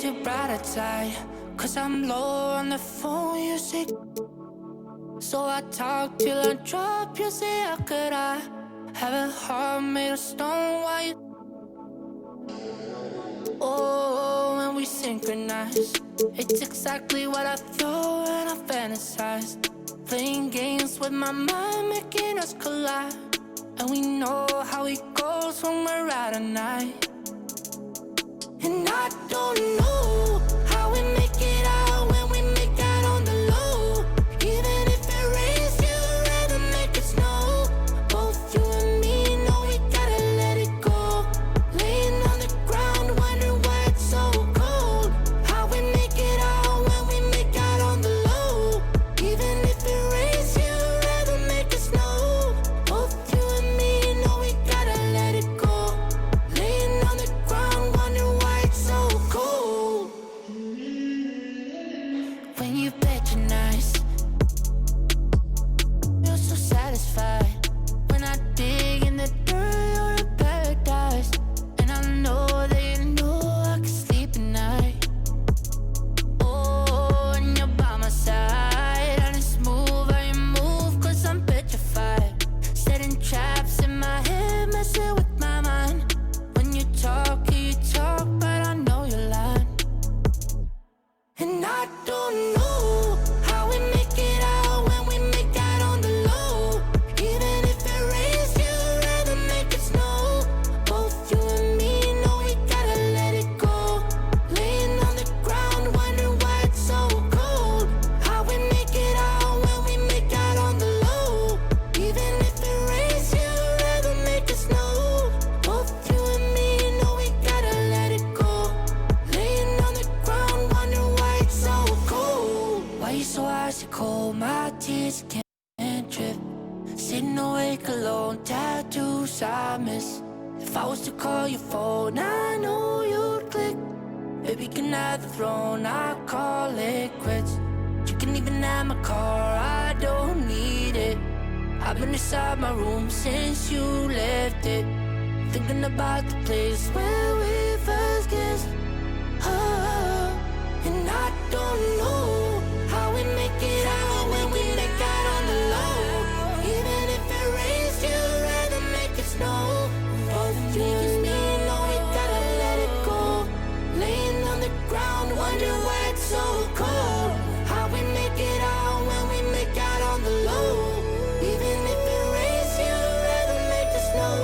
your brighter side, 'cause I'm low on the phone, you say. So I talk till I drop, you say, how could I have a heart made of stone? Why you? Oh, when we synchronize, it's exactly what I thought and I fantasized. Playing games with my mind, making us collide. And we know how it goes when we're out at night. And I don't know how we make it out when we make out on the low. Even if it rains, you'd rather make it snow. Both you and me know we gotta let it go. Laying on the ground, wondering why it's so cold. How we make it out when we make out on the low. Even if it rains, you'd rather make it snow. Both you and me know we gotta let it go. Laying on the ground, wondering why it's so cold. When you patronize, you're so satisfied. When I dig in the dirt, you're in paradise. And I know that you know I can sleep at night. Oh, and you're by my side. And it's smooth how you move, 'cause I'm petrified. Setting traps in my head, messing with my mind. When you talk, but I know you're lying. And I don't know how we make it out when we make out on the low. Even if it rains, you'd rather make it snow. Both you and me know we gotta let it go. Laying on the ground, wondering why it's so cold. How we make it out when we make out on the low. Even if it rains, you'd rather make it snow. Both you and me know we gotta let it go. Laying on the ground, wondering why it's so cold. Why you so icy cold? My tears can't drip. Sitting awake alone, tattoos I miss. If I was to call your phone, I know you'd click. Baby, can I have the throne? I call it quits. You can even have my car, I don't need it. I've been inside my room since you left it. Thinking about the place where we first kissed. Oh, and I don't know how we make it out when we make out on the low. Even if it rains, you'd rather make it snow. Both you and me know we gotta let it go. Laying on the ground, wondering why it's so cold. How we make it out when we make out on the low. Even if it rains, you'd rather make it snow.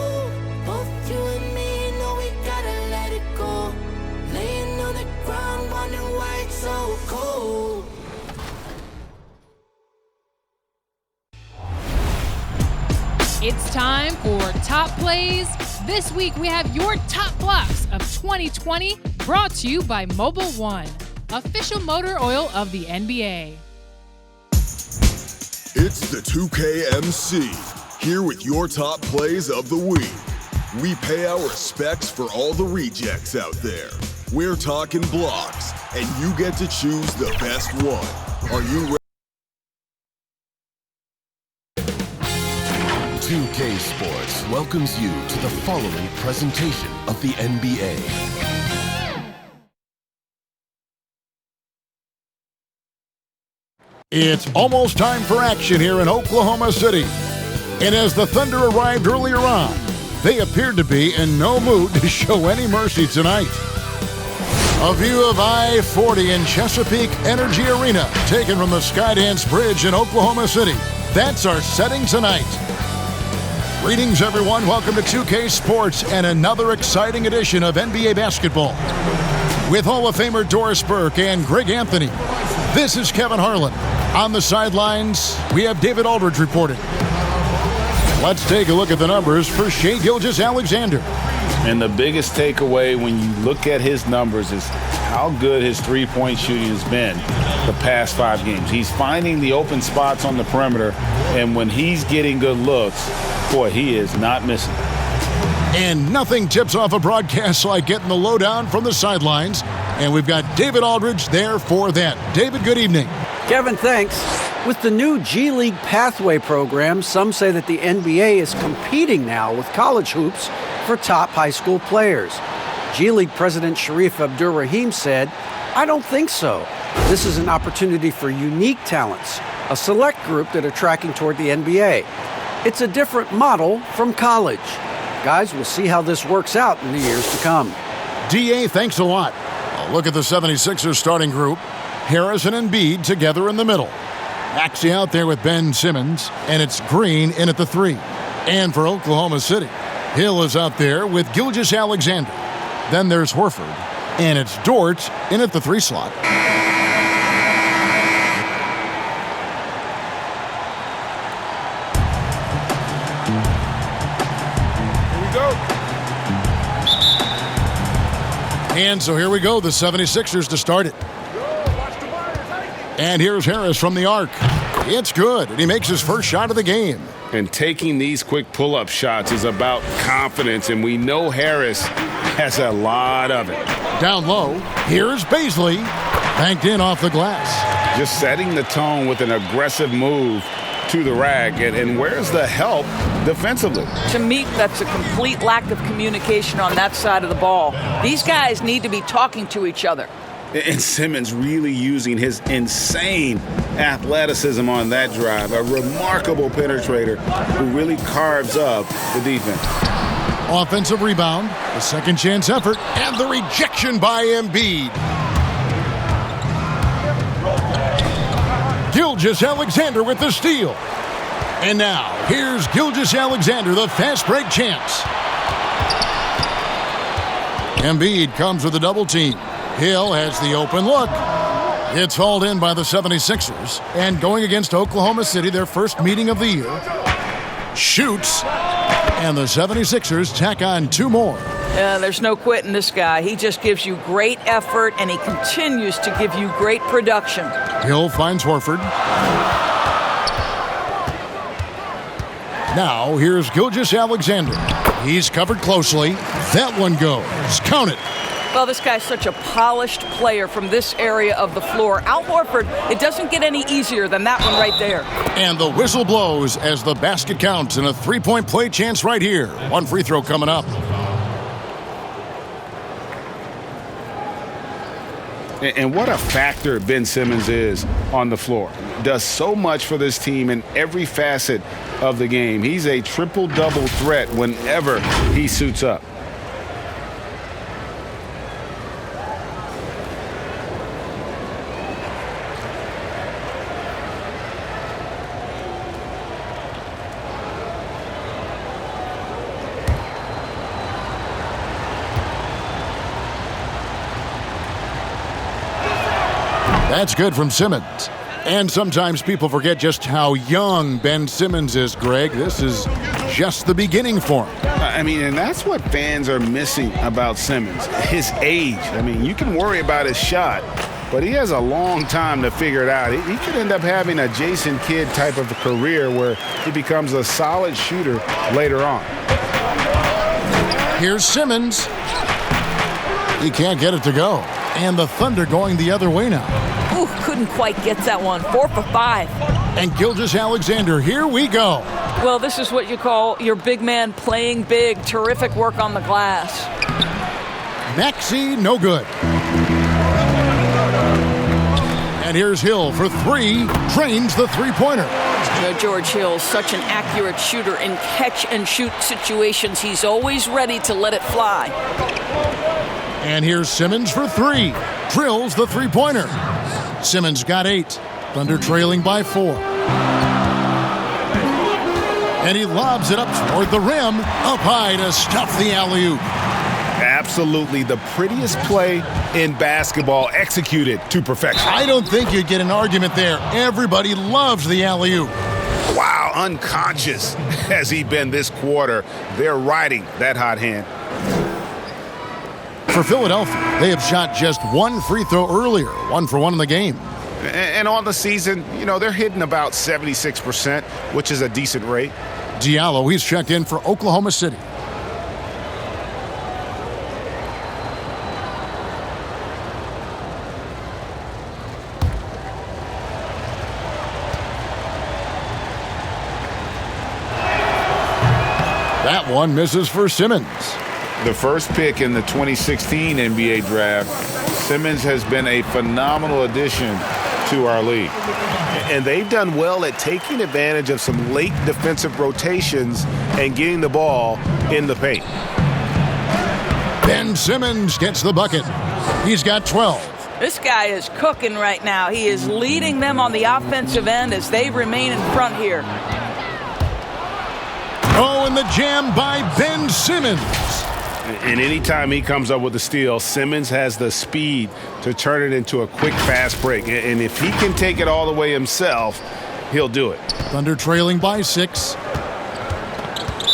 Both you and me know we gotta let it go. Laying on the ground, wondering why it's so cold. It's time for Top Plays. This week we have your top blocks of 2020 brought to you by Mobil 1, official motor oil of the NBA. It's the 2KMC, here with your top plays of the week. We pay our respects for all the rejects out there. We're talking blocks, and you get to choose the best one. Are you ready? 2K Sports welcomes you to the following presentation of the NBA. It's almost time for action here in Oklahoma City. And as the Thunder arrived earlier on, they appeared to be in no mood to show any mercy tonight. A view of I-40 in Chesapeake Energy Arena, taken from the Skydance Bridge in Oklahoma City. That's our setting tonight. Greetings, everyone. Welcome to 2K Sports and another exciting edition of NBA basketball. With Hall of Famer Doris Burke and Greg Anthony, this is Kevin Harlan. On the sidelines, we have David Aldridge reporting. Let's take a look at the numbers for Shai Gilgeous-Alexander. And the biggest takeaway when you look at his numbers is how good his three-point shooting has been the past 5 games. He's finding the open spots on the perimeter, and when he's getting good looks, boy, he is not missing. And nothing tips off a broadcast like getting the lowdown from the sidelines. And we've got David Aldridge there for that. David, good evening. Kevin, thanks. With the new G League Pathway program, some say that the NBA is competing now with college hoops for top high school players. G League President Sharif Abdur-Rahim said, "I don't think so. This is an opportunity for unique talents, a select group that are tracking toward the NBA. It's a different model from college. Guys, we'll see how this works out in the years to come." DA, thanks a lot. A look at the 76ers starting group. Harris and Embiid together in the middle. Maxey out there with Ben Simmons, and it's Green in at the 3. And for Oklahoma City, Hill is out there with Gilgeous-Alexander. Then there's Horford, and it's Dort in at the 3 slot. And so here we go, the 76ers to start it. And here's Harris from the arc. It's good, and he makes his first shot of the game. And taking these quick pull-up shots is about confidence, and we know Harris has a lot of it. Down low, here's Baisley, banked in off the glass. Just setting the tone with an aggressive move to the rack, and where's the help defensively? To me, that's a complete lack of communication on that side of the ball. These guys need to be talking to each other. And Simmons really using his insane athleticism on that drive. A remarkable penetrator who really carves up the defense. Offensive rebound, a second chance effort, and the rejection by Embiid. Gilgeous-Alexander with the steal. And now, here's Gilgeous-Alexander, the fast break chance. Embiid comes with a double team. Hill has the open look. It's hauled in by the 76ers. And going against Oklahoma City, their first meeting of the year, shoots. And the 76ers tack on 2 more. There's no quitting this guy. He just gives you great effort, and he continues to give you great production. Hill finds Horford. Now, here's Gilgeous-Alexander. He's covered closely. That one goes. Count it. Well, this guy's such a polished player from this area of the floor. Al Horford, it doesn't get any easier than that one right there. And the whistle blows as the basket counts, and a 3-point play chance right here. 1 free throw coming up. And what a factor Ben Simmons is on the floor. Does so much for this team in every facet of the game. He's a triple-double threat whenever he suits up. That's good from Simmons. And sometimes people forget just how young Ben Simmons is, Greg. This is just the beginning for him. I mean, and that's what fans are missing about Simmons, his age. I mean, you can worry about his shot, but he has a long time to figure it out. He could end up having a Jason Kidd type of a career where he becomes a solid shooter later on. Here's Simmons. He can't get it to go. And the Thunder going the other way now. Ooh, couldn't quite get that one. 4 for 5. And Gilgeous-Alexander, here we go. Well, this is what you call your big man playing big. Terrific work on the glass. Maxey, no good. And here's Hill for 3. Drains the 3-pointer. George Hill, such an accurate shooter in catch-and-shoot situations. He's always ready to let it fly. And here's Simmons for 3. Drills the 3-pointer. Simmons got 8. Thunder trailing by 4. And he lobs it up toward the rim, up high to stuff the alley-oop. Absolutely the prettiest play in basketball, executed to perfection. I don't think you'd get an argument there. Everybody loves the alley-oop. Wow, unconscious has he been this quarter. They're riding that hot hand. For Philadelphia, they have shot just 1 free throw earlier, 1 for 1 in the game. And on the season, you know, they're hitting about 76%, which is a decent rate. Diallo, he's checked in for Oklahoma City. That one misses for Simmons. The first pick in the 2016 NBA draft, Simmons has been a phenomenal addition to our league. And they've done well at taking advantage of some late defensive rotations and getting the ball in the paint. Ben Simmons gets the bucket. He's got 12. This guy is cooking right now. He is leading them on the offensive end as they remain in front here. Oh, and the jam by Ben Simmons. And anytime he comes up with a steal, Simmons has the speed to turn it into a quick, fast break. And if he can take it all the way himself, he'll do it. Thunder trailing by 6.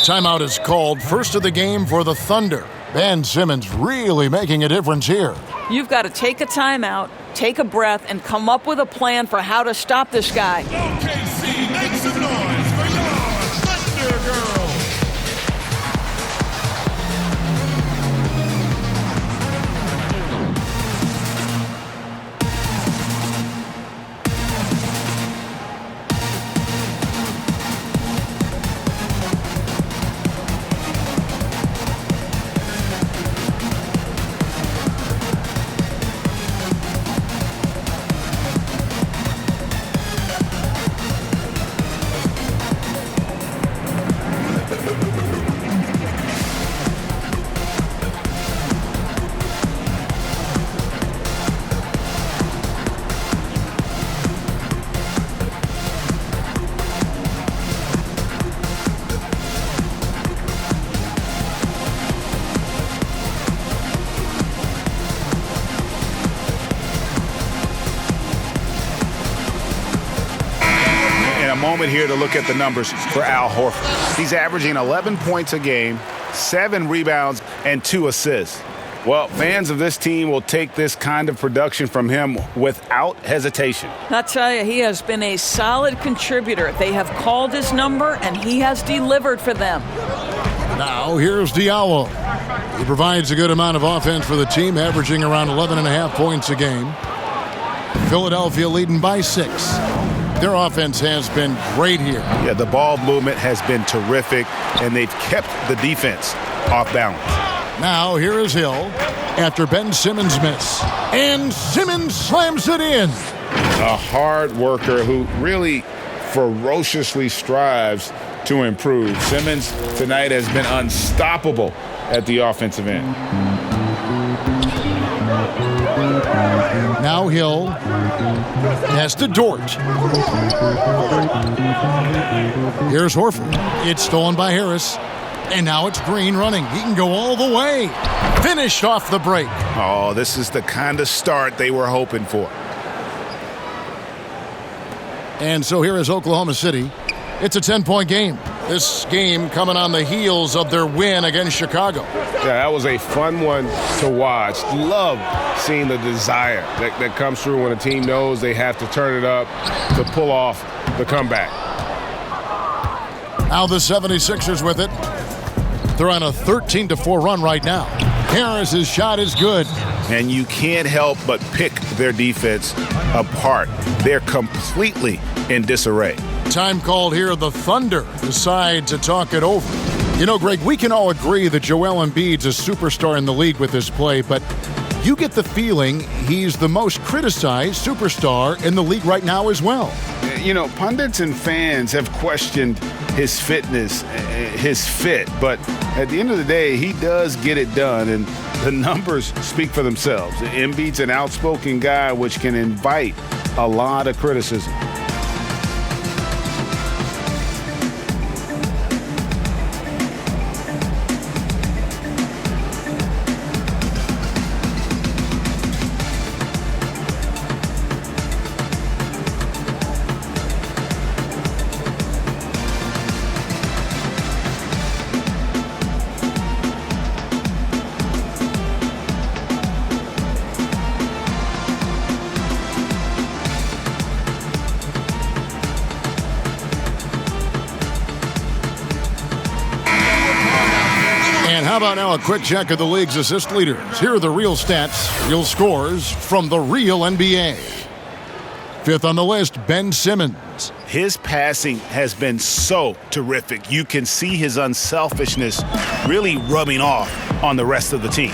Timeout is called. First of the game for the Thunder. Ben Simmons really making a difference here. You've got to take a timeout, take a breath, and come up with a plan for how to stop this guy. OKC, make some noise for your Thunder Girls. Moment here to look at the numbers for Al Horford. He's averaging 11 points a game, 7 rebounds, and 2 assists. Well, fans of this team will take this kind of production from him without hesitation. I'll tell you, he has been a solid contributor. They have called his number, and he has delivered for them. Now, here's Diallo. He provides a good amount of offense for the team, averaging around 11.5 points a game. Philadelphia leading by 6. Their offense has been great here. Yeah, the ball movement has been terrific, and they've kept the defense off balance. Now, here is Hill after Ben Simmons' miss. And Simmons slams it in. A hard worker who really ferociously strives to improve. Simmons tonight has been unstoppable at the offensive end. Now Hill has to Dort. Here's Horford. It's stolen by Harris. And now it's Green running. He can go all the way. Finished off the break. Oh, this is the kind of start they were hoping for. And so here is Oklahoma City. It's a 10-point game. This game coming on the heels of their win against Chicago. Yeah, that was a fun one to watch. Love seeing the desire that comes through when a team knows they have to turn it up to pull off the comeback. Now the 76ers with it. They're on a 13-4 run right now. Harris's shot is good. And you can't help but pick their defense apart. They're completely in disarray. Time called here. The Thunder decide to talk it over. You know, Greg, we can all agree that Joel Embiid's a superstar in the league with his play, but you get the feeling he's the most criticized superstar in the league right now as well. You know, pundits and fans have questioned his fitness, his fit, but at the end of the day, he does get it done, and the numbers speak for themselves. Embiid's an outspoken guy, which can invite a lot of criticism. How about now a quick check of the league's assist leaders? Here are the real stats, real scores from the real NBA. Fifth on the list, Ben Simmons. His passing has been so terrific. You can see his unselfishness really rubbing off on the rest of the team.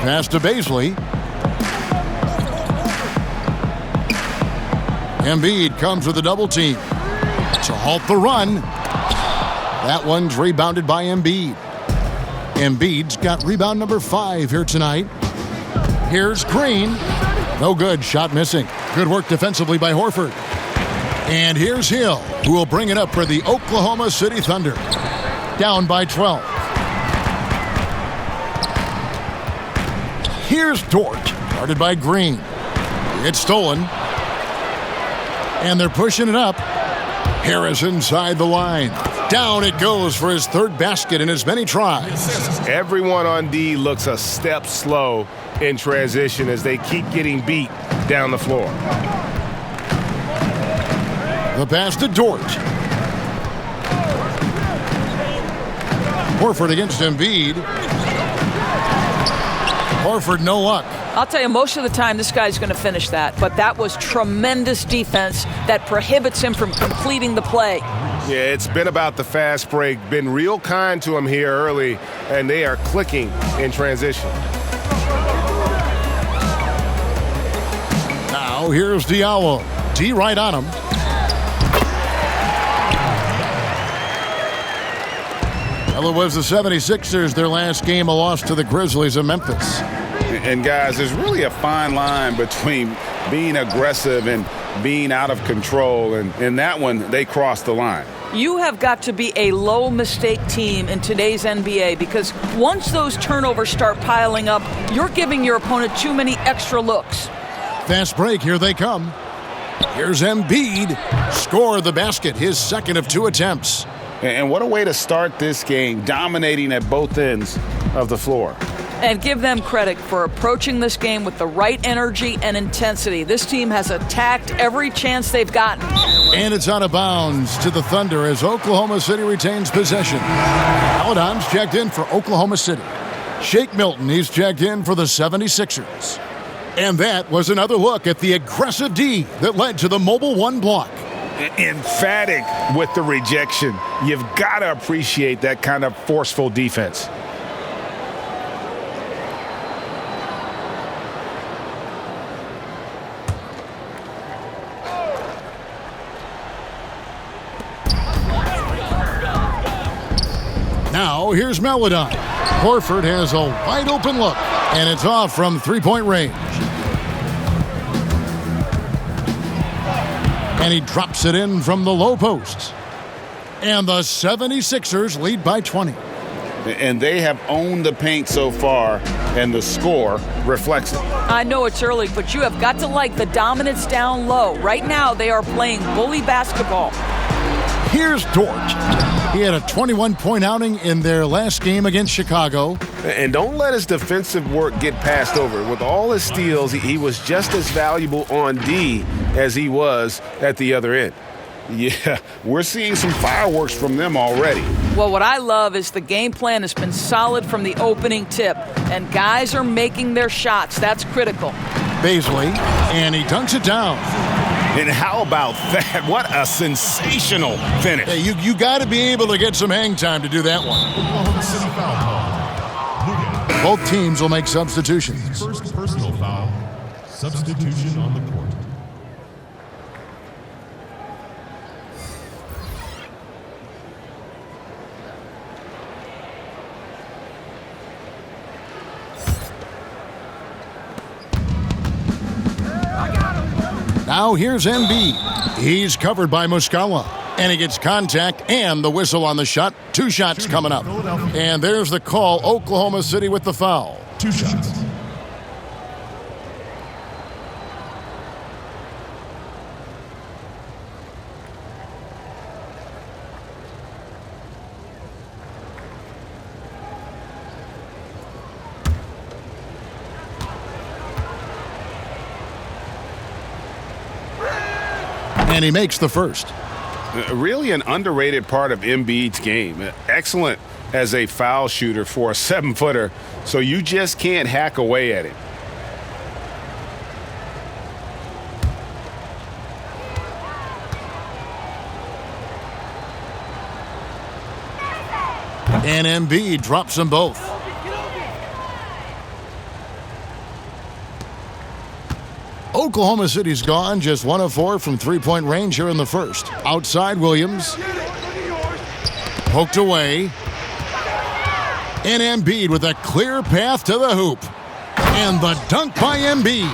Pass to Baisley. Embiid comes with a double team to halt the run. That one's rebounded by Embiid. Embiid's got rebound number 5 here tonight. Here's Green. No good. Shot missing. Good work defensively by Horford. And here's Hill, who will bring it up for the Oklahoma City Thunder. Down by 12. Here's Dort, guarded by Green. It's stolen. And they're pushing it up. Harris inside the line. Down it goes for his 3rd basket in as many tries. Everyone on D looks a step slow in transition as they keep getting beat down the floor. The pass to Dort. Horford against Embiid. Horford, no luck. I'll tell you, most of the time this guy's going to finish that, but that was tremendous defense that prohibits him from completing the play. Yeah, it's been about the fast break. Been real kind to him here early, and they are clicking in transition. Now here's Diallo. D right on him. Well, it was the 76ers, their last game, a loss to the Grizzlies of Memphis. And guys, there's really a fine line between being aggressive and being out of control. And in that one, they crossed the line. You have got to be a low mistake team in today's NBA because once those turnovers start piling up, you're giving your opponent too many extra looks. Fast break, here they come. Here's Embiid. Score the basket, his 2nd of 2 attempts. And what a way to start this game, dominating at both ends of the floor. And give them credit for approaching this game with the right energy and intensity. This team has attacked every chance they've gotten. And it's out of bounds to the Thunder as Oklahoma City retains possession. Paladon's checked in for Oklahoma City. Shake Milton, he's checked in for the 76ers. And that was another look at the aggressive D that led to the Mobile One block. Emphatic with the rejection. You've got to appreciate that kind of forceful defense. Now here's Melodon. Horford has a wide open look, and it's off from 3-point range. And he drops it in from the low post. And the 76ers lead by 20. And they have owned the paint so far, and the score reflects it. I know it's early, but you have got to like the dominance down low. Right now, they are playing bully basketball. Here's Dort. He had a 21-point outing in their last game against Chicago. And don't let his defensive work get passed over. With all his steals, he was just as valuable on D as he was at the other end. Yeah, we're seeing some fireworks from them already. Well, what I love is the game plan has been solid from the opening tip, and guys are making their shots. That's critical. Baisley, and he dunks it down. And how about that? What a sensational finish. Hey, you got to be able to get some hang time to do that one. Oklahoma City foul call. Both teams will make substitutions. First personal foul. Substitution on the court. Now here's Embiid. He's covered by Muscala. And he gets contact and the whistle on the shot. 2 shots coming up. And there's the call. Oklahoma City with the foul. 2 shots. And he makes the first. Really an underrated part of Embiid's game. Excellent as a foul shooter for a 7-footer, so you just can't hack away at it. And Embiid drops them both. Oklahoma City's gone just 1 of 4 from three-point range here in the first. Outside Williams. Poked away. And Embiid with a clear path to the hoop. And the dunk by Embiid.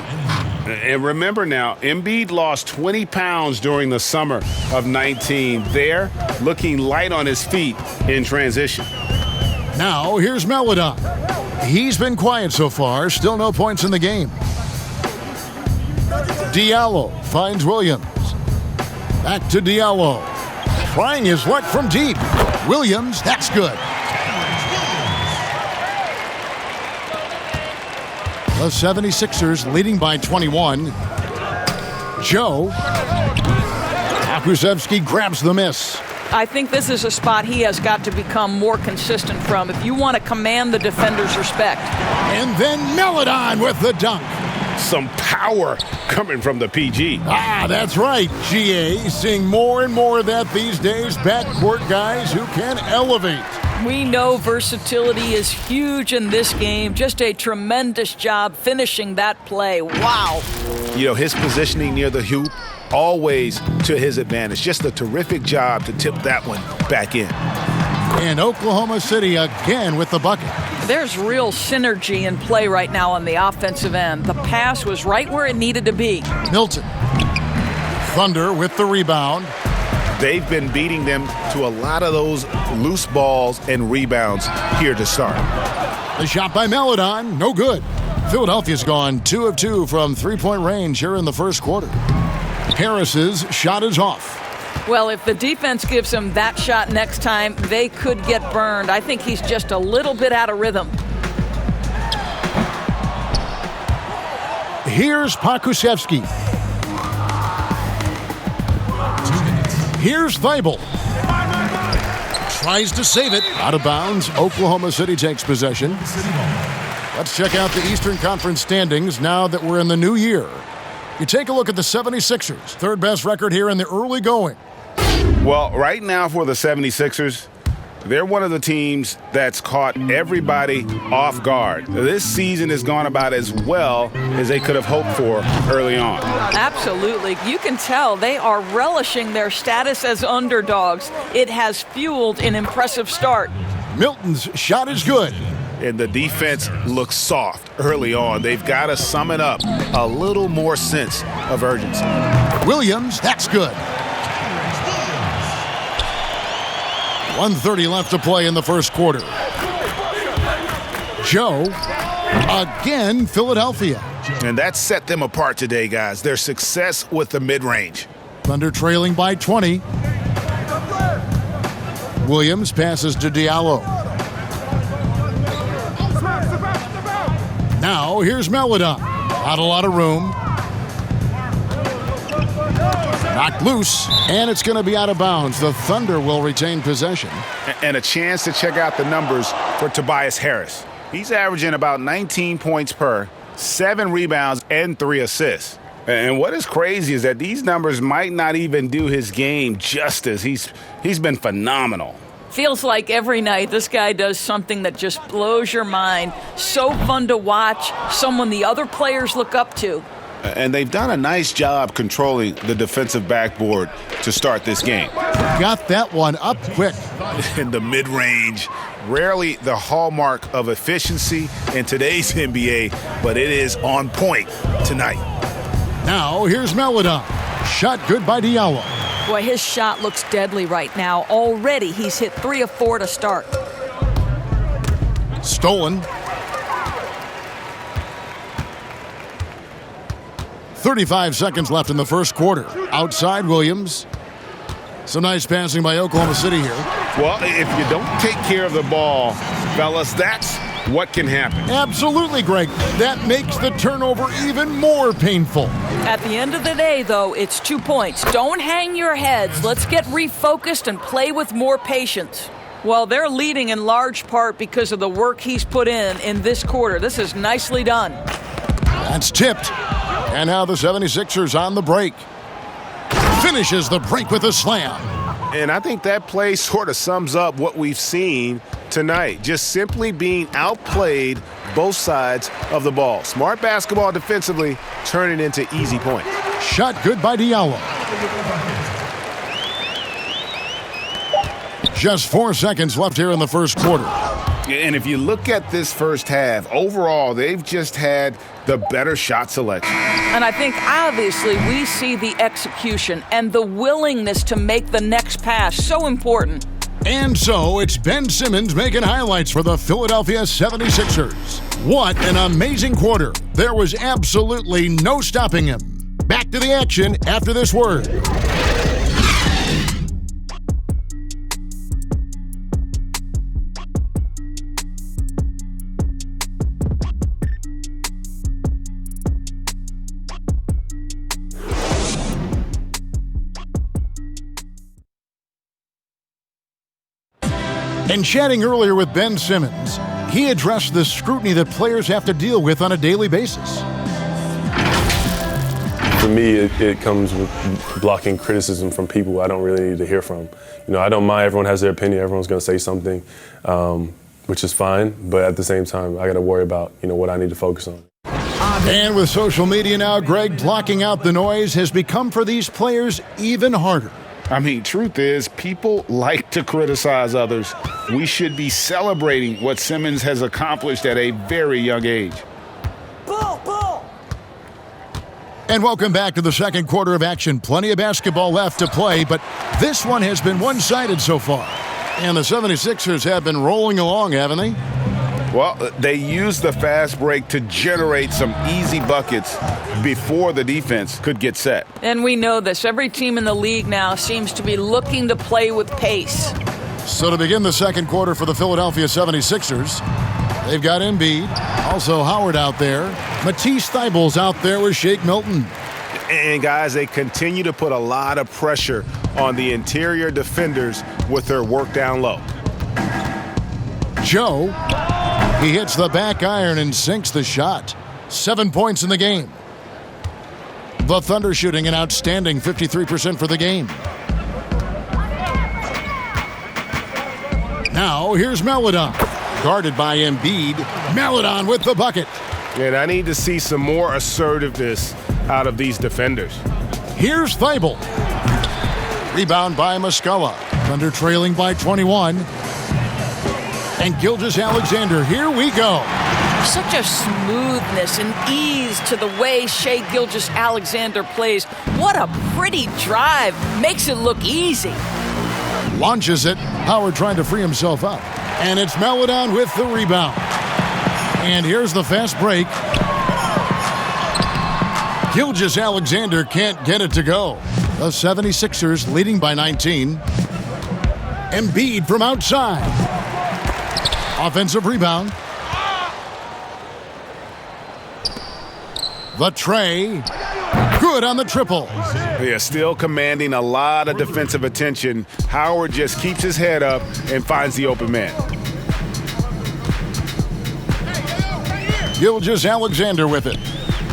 And remember now, Embiid lost 20 pounds during the summer of 19. There, looking light on his feet in transition. Now, here's Melodon. He's been quiet so far. Still no points in the game. Diallo finds Williams. Back to Diallo. Trying his luck from deep. Williams, that's good. The 76ers leading by 21. Joe. Akusevsky grabs the miss. I think this is a spot he has got to become more consistent from if you want to command the defender's respect. And then Melodon with the dunk. Some power coming from the PG. That's right, GA. Seeing more and more of that these days. Backcourt guys who can elevate. We know versatility is huge in this game. Just a tremendous job finishing that play. Wow. You know, his positioning near the hoop, always to his advantage. Just a terrific job to tip that one back in. And Oklahoma City again with the bucket. There's real synergy in play right now on the offensive end. The pass was right where it needed to be. Milton. Thunder with the rebound. They've been beating them to a lot of those loose balls and rebounds here to start. The shot by Melodon, no good. Philadelphia's gone 2 of 2 from three-point range here in the first quarter. Harris's shot is off. Well, if the defense gives him that shot next time, they could get burned. I think he's just a little bit out of rhythm. Here's Pakusevsky. Here's Thibault. Tries to save it. Out of bounds. Oklahoma City takes possession. Let's check out the Eastern Conference standings now that we're in the new year. You take a look at the 76ers. Third best record here in the early going. Well, right now for the 76ers, they're one of the teams that's caught everybody off guard. This season has gone about as well as they could have hoped for early on. Absolutely. You can tell they are relishing their status as underdogs. It has fueled an impressive start. Milton's shot is good. And the defense looks soft early on. They've got to sum it up. A little more sense of urgency. Williams, that's good. 1:30 left to play in the first quarter. Joe, again, Philadelphia. And that set them apart today, guys. Their success with the mid-range. Thunder trailing by 20. Williams passes to Diallo. Now, here's Melodon. Not a lot of room. Knocked loose, and it's going to be out of bounds. The Thunder will retain possession. And a chance to check out the numbers for Tobias Harris. He's averaging about 19 points per, 7 rebounds, and 3 assists. And what is crazy is that these numbers might not even do his game justice. He's been phenomenal. Feels like every night this guy does something that just blows your mind. So fun to watch, someone the other players look up to. And they've done a nice job controlling the defensive backboard to start this game. Got that one up quick. In the mid-range, rarely the hallmark of efficiency in today's NBA, but it is on point tonight. Now, here's Melodon. Shot good by Diallo. Boy, his shot looks deadly right now. Already he's hit 3 of 4 to start. Stolen. 35 seconds left in the first quarter. Outside Williams. Some nice passing by Oklahoma City here. Well, if you don't take care of the ball, fellas, that's what can happen. Absolutely, Greg. That makes the turnover even more painful. At the end of the day, though, it's 2 points. Don't hang your heads. Let's get refocused and play with more patience. Well, they're leading in large part because of the work he's put in this quarter. This is nicely done. That's tipped. And now the 76ers on the break. Finishes the break with a slam. And I think that play sort of sums up what we've seen tonight. Just simply being outplayed both sides of the ball. Smart basketball defensively, turning into easy points. Shot good by Diallo. Just 4 seconds left here in the first quarter. And if you look at this first half, overall, they've just had the better shot selection. And I think, obviously, we see the execution and the willingness to make the next pass so important. And so it's Ben Simmons making highlights for the Philadelphia 76ers. What an amazing quarter. There was absolutely no stopping him. Back to the action after this word. And chatting earlier with Ben Simmons, he addressed the scrutiny that players have to deal with on a daily basis. For me, it comes with blocking criticism from people I don't really need to hear from. I don't mind. Everyone has their opinion. Everyone's going to say something, which is fine. But at the same time, I got to worry about, what I need to focus on. And with social media now, Greg, blocking out the noise has become for these players even harder. I mean, truth is, people like to criticize others. We should be celebrating what Simmons has accomplished at a very young age. Ball! And welcome back to the second quarter of action. Plenty of basketball left to play, but this one has been one-sided so far. And the 76ers have been rolling along, haven't they? Well, they used the fast break to generate some easy buckets before the defense could get set. And we know this. Every team in the league now seems to be looking to play with pace. So to begin the second quarter for the Philadelphia 76ers, they've got Embiid, also Howard out there. Matisse Thybulle's out there with Shake Milton. And, guys, they continue to put a lot of pressure on the interior defenders with their work down low. Joe, he hits the back iron and sinks the shot. 7 points in the game. The Thunder shooting an outstanding 53% for the game. Now, here's Maledon. Guarded by Embiid. Maledon with the bucket. And I need to see some more assertiveness out of these defenders. Here's Thybulle. Rebound by Muscala. Thunder trailing by 21. And Gilgeous-Alexander, here we go. Such a smoothness and ease to the way Shai Gilgeous-Alexander plays. What a pretty drive. Makes it look easy. Launches it. Howard trying to free himself up. And it's Maledon with the rebound. And here's the fast break. Gilgeous-Alexander can't get it to go. The 76ers leading by 19. Embiid from outside. Offensive rebound. The tray. Good on the triple. They are still commanding a lot of defensive attention. Howard just keeps his head up and finds the open man. Gilgeous-Alexander with it.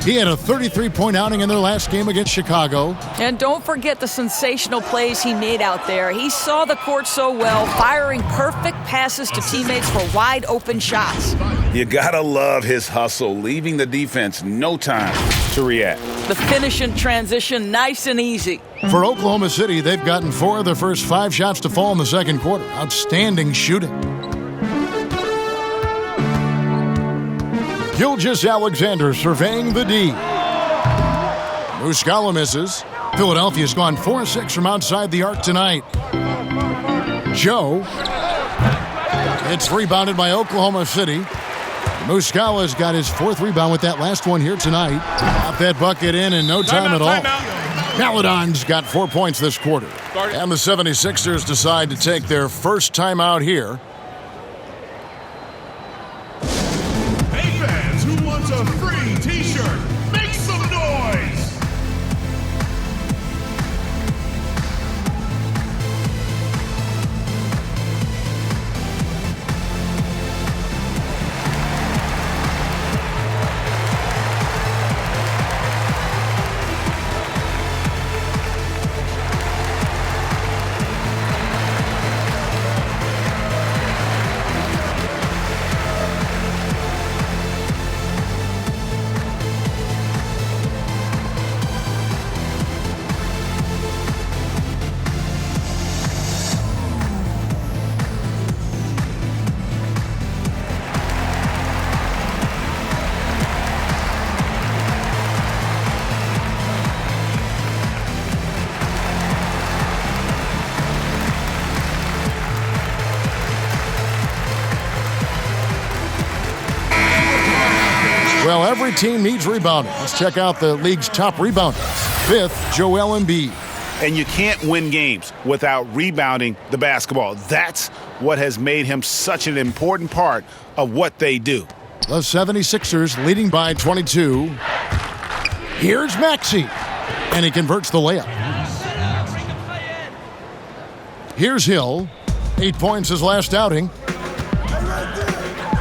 He had a 33-point outing in their last game against Chicago. And don't forget the sensational plays he made out there. He saw the court so well, firing perfect passes to teammates for wide-open shots. You gotta love his hustle, leaving the defense no time to react. The finish and transition, nice and easy. For Oklahoma City, they've gotten 4 of their first 5 shots to fall in the second quarter. Outstanding shooting. Gilgeous-Alexander surveying the D. Muscala misses. Philadelphia's gone 4-6 from outside the arc tonight. Joe. It's rebounded by Oklahoma City. Muscala's got his 4th rebound with that last one here tonight. Got that bucket in no time at all. Maledon's got 4 points this quarter. And the 76ers decide to take their first timeout here. Hey fans, who wants a free t-shirt? Make some noise! Well, every team needs rebounding. Let's check out the league's top rebounders. 5th, Joel Embiid. And you can't win games without rebounding the basketball. That's what has made him such an important part of what they do. The 76ers leading by 22. Here's Maxey, and he converts the layup. Here's Hill. 8 points his last outing.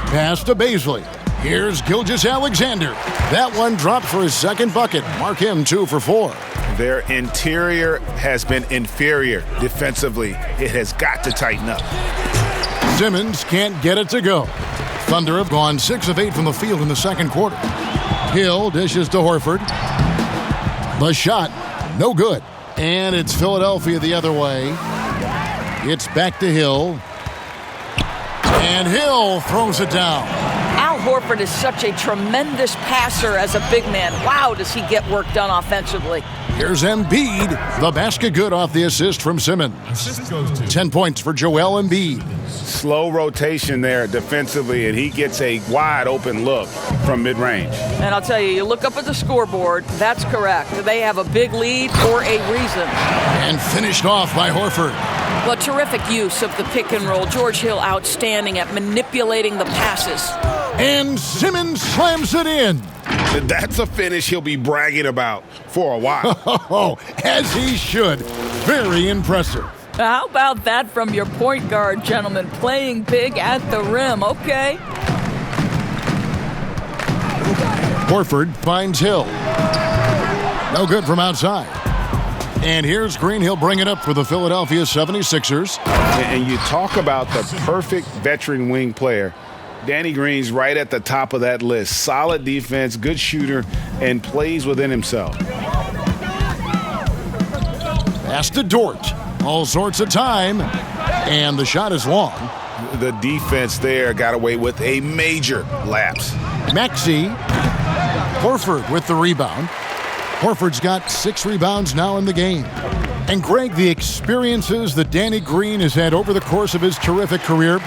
Pass to Baisley. Here's Gilgeous-Alexander. That one dropped for his second bucket. Mark him 2 for 4. Their interior has been inferior defensively. It has got to tighten up. Simmons can't get it to go. Thunder have gone 6 of 8 from the field in the second quarter. Hill dishes to Horford. The shot, no good. And it's Philadelphia the other way. It's back to Hill. And Hill throws it down. Al Horford is such a tremendous passer as a big man. Wow, does he get work done offensively. Here's Embiid. The basket good off the assist from Simmons. 10 points for Joel Embiid. Slow rotation there defensively, and he gets a wide open look from mid-range. And I'll tell you, you look up at the scoreboard, that's correct. They have a big lead for a reason. And finished off by Horford. But terrific use of the pick and roll. George Hill outstanding at manipulating the passes. And Simmons slams it in. That's a finish he'll be bragging about for a while. As he should. Very impressive. How about that from your point guard, gentlemen? Playing big at the rim. Okay. Horford finds Hill. No good from outside. And here's Green. He'll bring it up for the Philadelphia 76ers. And you talk about the perfect veteran wing player. Danny Green's right at the top of that list. Solid defense, good shooter, and plays within himself. Pass to Dort. All sorts of time. And the shot is long. The defense there got away with a major lapse. Maxey. Horford with the rebound. Horford's got 6 rebounds now in the game. And Greg, the experiences that Danny Green has had over the course of his terrific career,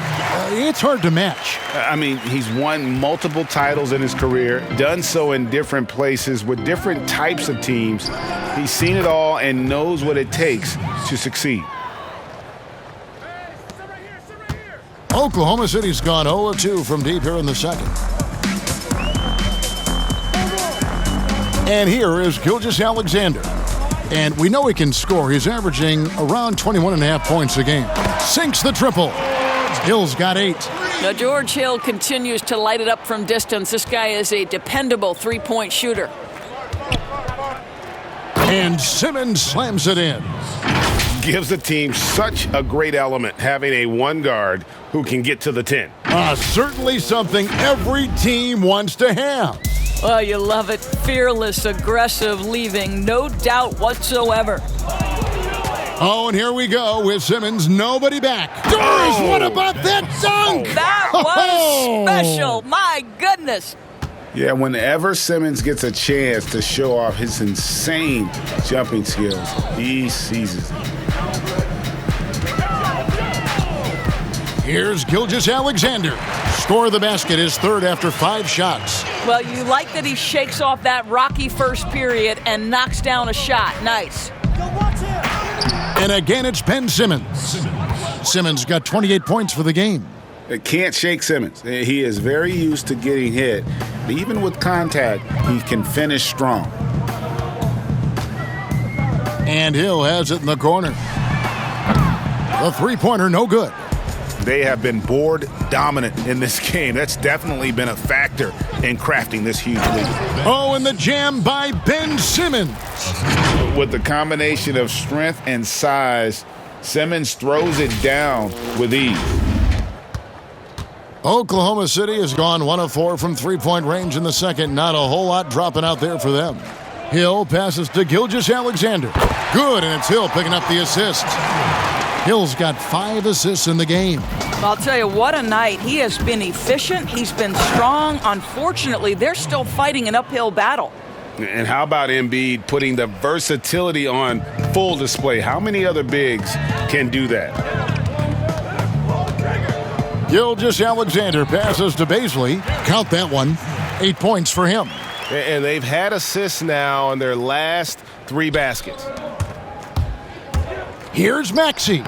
it's hard to match. I mean, he's won multiple titles in his career, done so in different places with different types of teams. He's seen it all and knows what it takes to succeed. Oklahoma City's gone 0-2 from deep here in the second. And here is Gilgeous-Alexander. And we know he can score. He's averaging around 21.5 points a game. Sinks the triple. Hill's got 8. Now George Hill continues to light it up from distance. This guy is a dependable three-point shooter. And Simmons slams it in. Gives the team such a great element, having a one guard who can get to the 10. Certainly something every team wants to have. Oh, you love it. Fearless, aggressive, leaving no doubt whatsoever. Oh, and here we go with Simmons. Nobody back. Doris, what about that dunk? That was special. My goodness. Yeah, whenever Simmons gets a chance to show off his insane jumping skills, he seizes them. Here's Gilgeous-Alexander. Score the basket, his third after 5 shots. Well, you like that he shakes off that rocky first period and knocks down a shot. Nice. And again, it's Ben Simmons. Simmons got 28 points for the game. It can't shake Simmons. He is very used to getting hit. But even with contact, he can finish strong. And Hill has it in the corner. The three-pointer, no good. They have been board dominant in this game. That's definitely been a factor in crafting this huge lead. Oh, and the jam by Ben Simmons. With the combination of strength and size, Simmons throws it down with ease. Oklahoma City has gone 1 of 4 from three-point range in the second. Not a whole lot dropping out there for them. Hill passes to Gilgeous-Alexander. Good, and it's Hill picking up the assist. Hill's got 5 assists in the game. I'll tell you, what a night. He has been efficient. He's been strong. Unfortunately, they're still fighting an uphill battle. And how about Embiid putting the versatility on full display? How many other bigs can do that? Gilgeous-Alexander passes to Baisley. Count that one. 8 points for him. And they've had assists now on their last 3 baskets. Here's Maxey.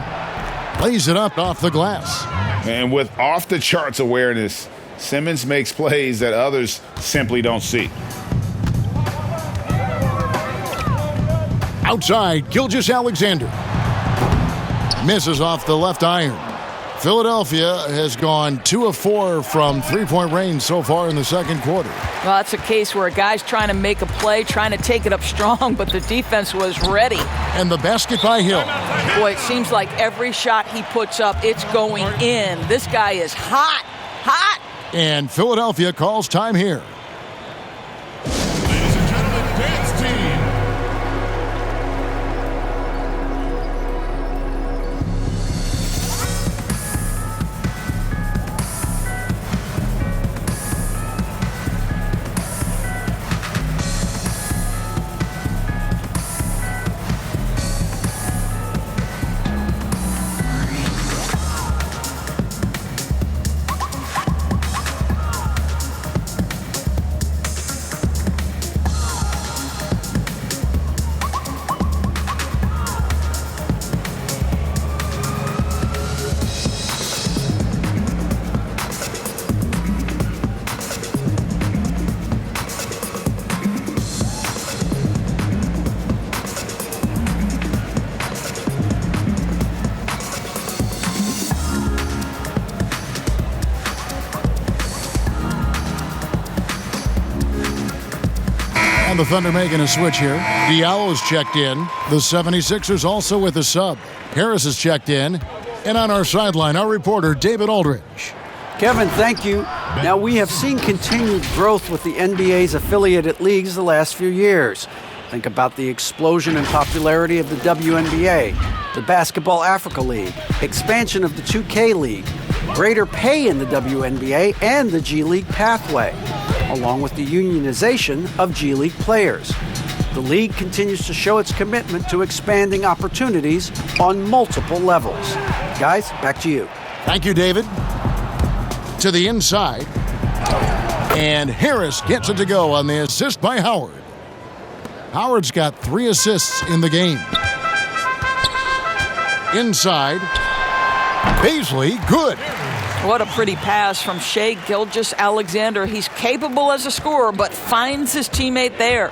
Lays it up off the glass. And with off-the-charts awareness, Simmons makes plays that others simply don't see. Outside, Gilgeous-Alexander. Misses off the left iron. Philadelphia has gone 2 of 4 from three-point range so far in the second quarter. Well, that's a case where a guy's trying to make a play, trying to take it up strong, but the defense was ready. And the basket by Hill. Boy, it seems like every shot he puts up, it's going in. This guy is hot, hot. And Philadelphia calls time here. Ladies and gentlemen, dance team. The Thunder making a switch here. Diallo's checked in. The 76ers also with a sub. Harris is checked in. And on our sideline, our reporter, David Aldridge. Kevin, thank you. Now, we have seen continued growth with the NBA's affiliated leagues the last few years. Think about the explosion in popularity of the WNBA, the Basketball Africa League, expansion of the 2K League, greater pay in the WNBA and the G League pathway, along with the unionization of G League players. The league continues to show its commitment to expanding opportunities on multiple levels. Guys, back to you. Thank you, David. To the inside. And Harris gets it to go on the assist by Howard. Howard's got 3 assists in the game. Inside. Paisley, good. What a pretty pass from Shai Gilgeous-Alexander. He's capable as a scorer, but finds his teammate there.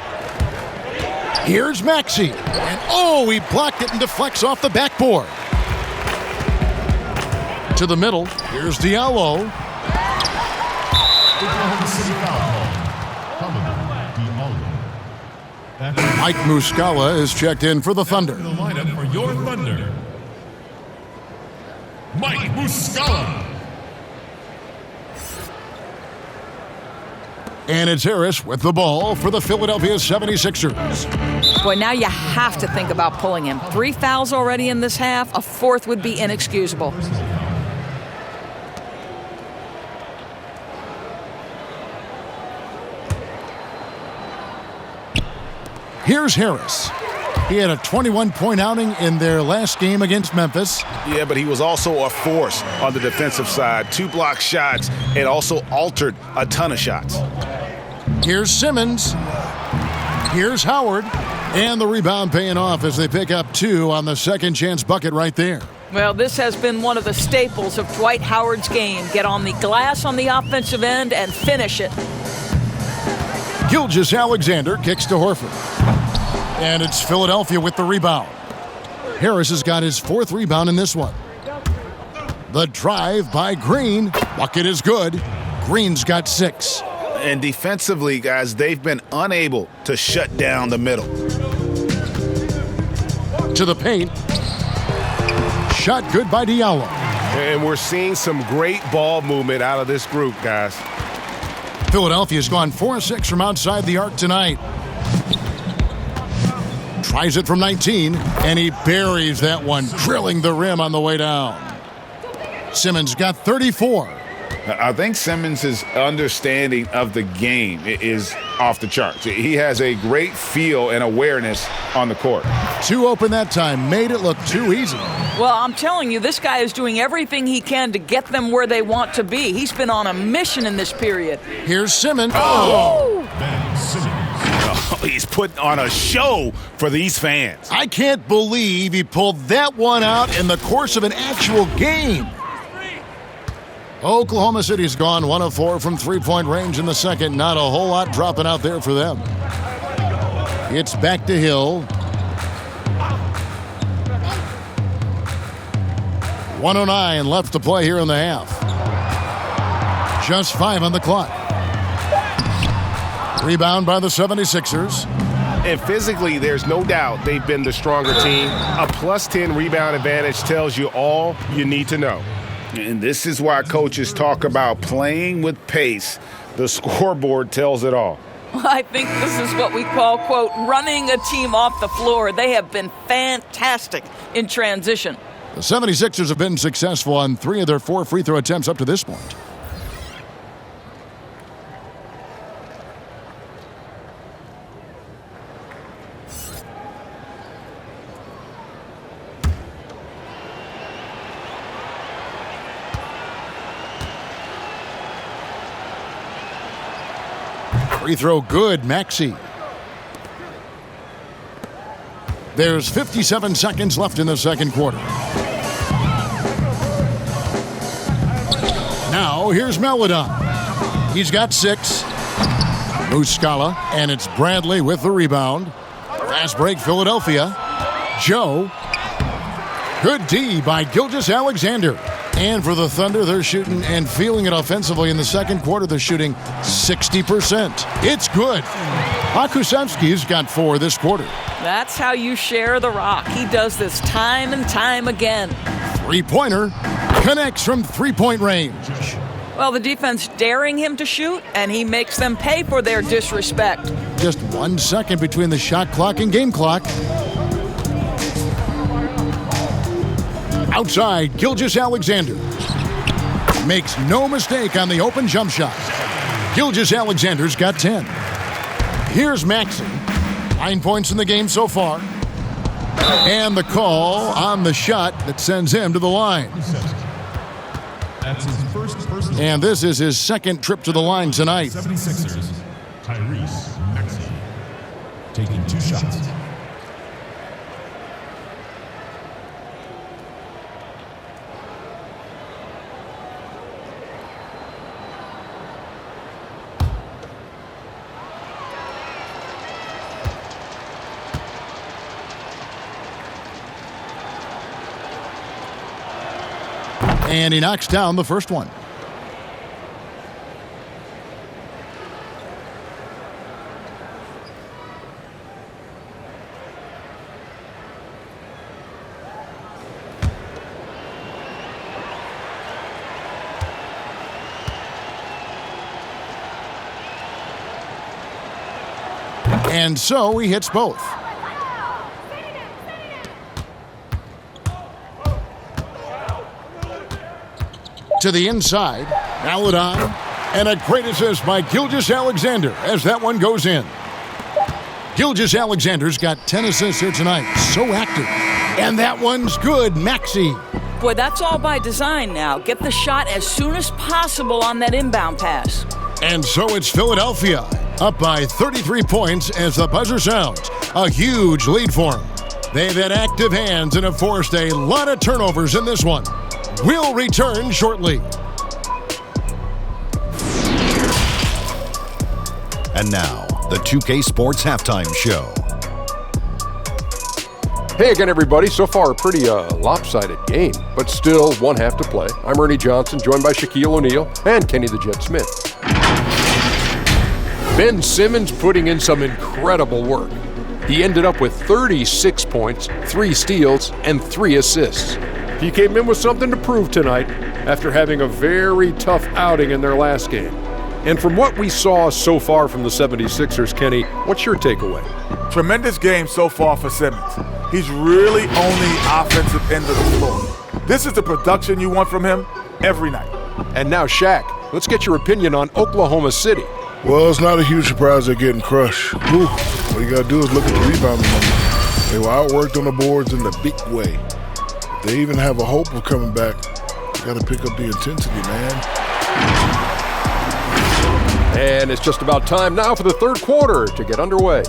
Here's Maxey. And he blocked it and deflects off the backboard. To the middle. Here's Diallo. Mike Muscala is checked in for the Thunder. The lineup for your Thunder. Mike Muscala. And it's Harris with the ball for the Philadelphia 76ers. Boy, now you have to think about pulling him. 3 fouls already in this half. A 4th would be inexcusable. Here's Harris. He had a 21-point outing in their last game against Memphis. Yeah, but he was also a force on the defensive side. 2 block shots and also altered a ton of shots. Here's Simmons. Here's Howard. And the rebound paying off as they pick up 2 on the second chance bucket right there. Well, this has been one of the staples of Dwight Howard's game. Get on the glass on the offensive end and finish it. Gilgeous-Alexander kicks to Horford. And it's Philadelphia with the rebound. Harris has got his 4th rebound in this one. The drive by Green. Bucket is good. Green's got 6. And defensively, guys, they've been unable to shut down the middle. To the paint. Shot good by Diallo. And we're seeing some great ball movement out of this group, guys. Philadelphia's gone 4-6 from outside the arc tonight. Tries it from 19, and he buries that one, drilling the rim on the way down. Simmons got 34. I think Simmons' understanding of the game is off the charts. He has a great feel and awareness on the court. Too open that time, made it look too easy. Well, I'm telling you, this guy is doing everything he can to get them where they want to be. He's been on a mission in this period. Here's Simmons. He's putting on a show for these fans. I can't believe he pulled that one out in the course of an actual game. Oklahoma City's gone 1 of 4 from three-point range in the second. Not a whole lot dropping out there for them. It's back to Hill. 1:09 left to play here in the half. Just 5 on the clock. Rebound by the 76ers. And physically, there's no doubt they've been the stronger team. A plus 10 rebound advantage tells you all you need to know. And this is why coaches talk about playing with pace. The scoreboard tells it all. I think this is what we call, quote, running a team off the floor. They have been fantastic in transition. The 76ers have been successful on 3 of their 4 free throw attempts up to this point. Free throw good, Maxey. There's 57 seconds left in the second quarter. Now, here's Maledon. He's got 6. Muscala, and it's Bradley with the rebound. Fast break, Philadelphia. Joe. Good D by Gilgeous-Alexander. And for the Thunder, they're shooting and feeling it offensively in the second quarter. They're shooting 60%. It's good. Akusevsky's got 4 this quarter. That's how you share the rock. He does this time and time again. Three-pointer connects from three-point range. Well, the defense daring him to shoot, and he makes them pay for their disrespect. Just 1 second between the shot clock and game clock. Outside, Gilgeous-Alexander makes no mistake on the open jump shot. Gilgeous-Alexander's got 10. Here's Maxey. 9 points in the game so far. And the call on the shot that sends him to the line. That's his first And this is his second trip to the line tonight. 76ers, Tyrese Maxey, taking 2 shots. And he knocks down the first one. And so he hits both. To the inside, Maledon, and a great assist by Gilgeous-Alexander as that one goes in. Gilgeous-Alexander's got 10 assists here tonight. So active. And that one's good, Maxey. Boy, that's all by design now. Get the shot as soon as possible on that inbound pass. And so it's Philadelphia, up by 33 points as the buzzer sounds. A huge lead for them. They've had active hands and have forced a lot of turnovers in this one. We'll return shortly. And now, the 2K Sports Halftime Show. Hey again, everybody. So far, a pretty lopsided game, but still 1 half to play. I'm Ernie Johnson, joined by Shaquille O'Neal and Kenny the Jet Smith. Ben Simmons putting in some incredible work. He ended up with 36 points, 3 steals, and 3 assists. He came in with something to prove tonight after having a very tough outing in their last game. And from what we saw so far from the 76ers, Kenny, what's your takeaway? Tremendous game so far for Simmons. He's really on the offensive end of the floor. This is the production you want from him every night. And now, Shaq, let's get your opinion on Oklahoma City. Well, it's not a huge surprise they're getting crushed. Whew. All you got to do is look at the rebounding numbers. They were outworked on the boards in a big way. If they even have a hope of coming back, you got to pick up the intensity, man. And it's just about time now for the third quarter to get underway.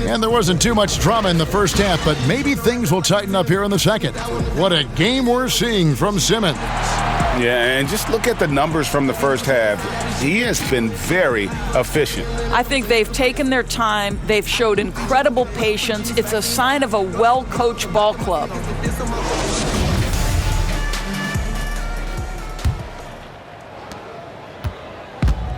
And there wasn't too much drama in the first half, but maybe things will tighten up here in the second. What a game we're seeing from Simmons. Yeah, and just look at the numbers from the first half. He has been very efficient. I think they've taken their time. They've showed incredible patience. It's a sign of a well-coached ball club.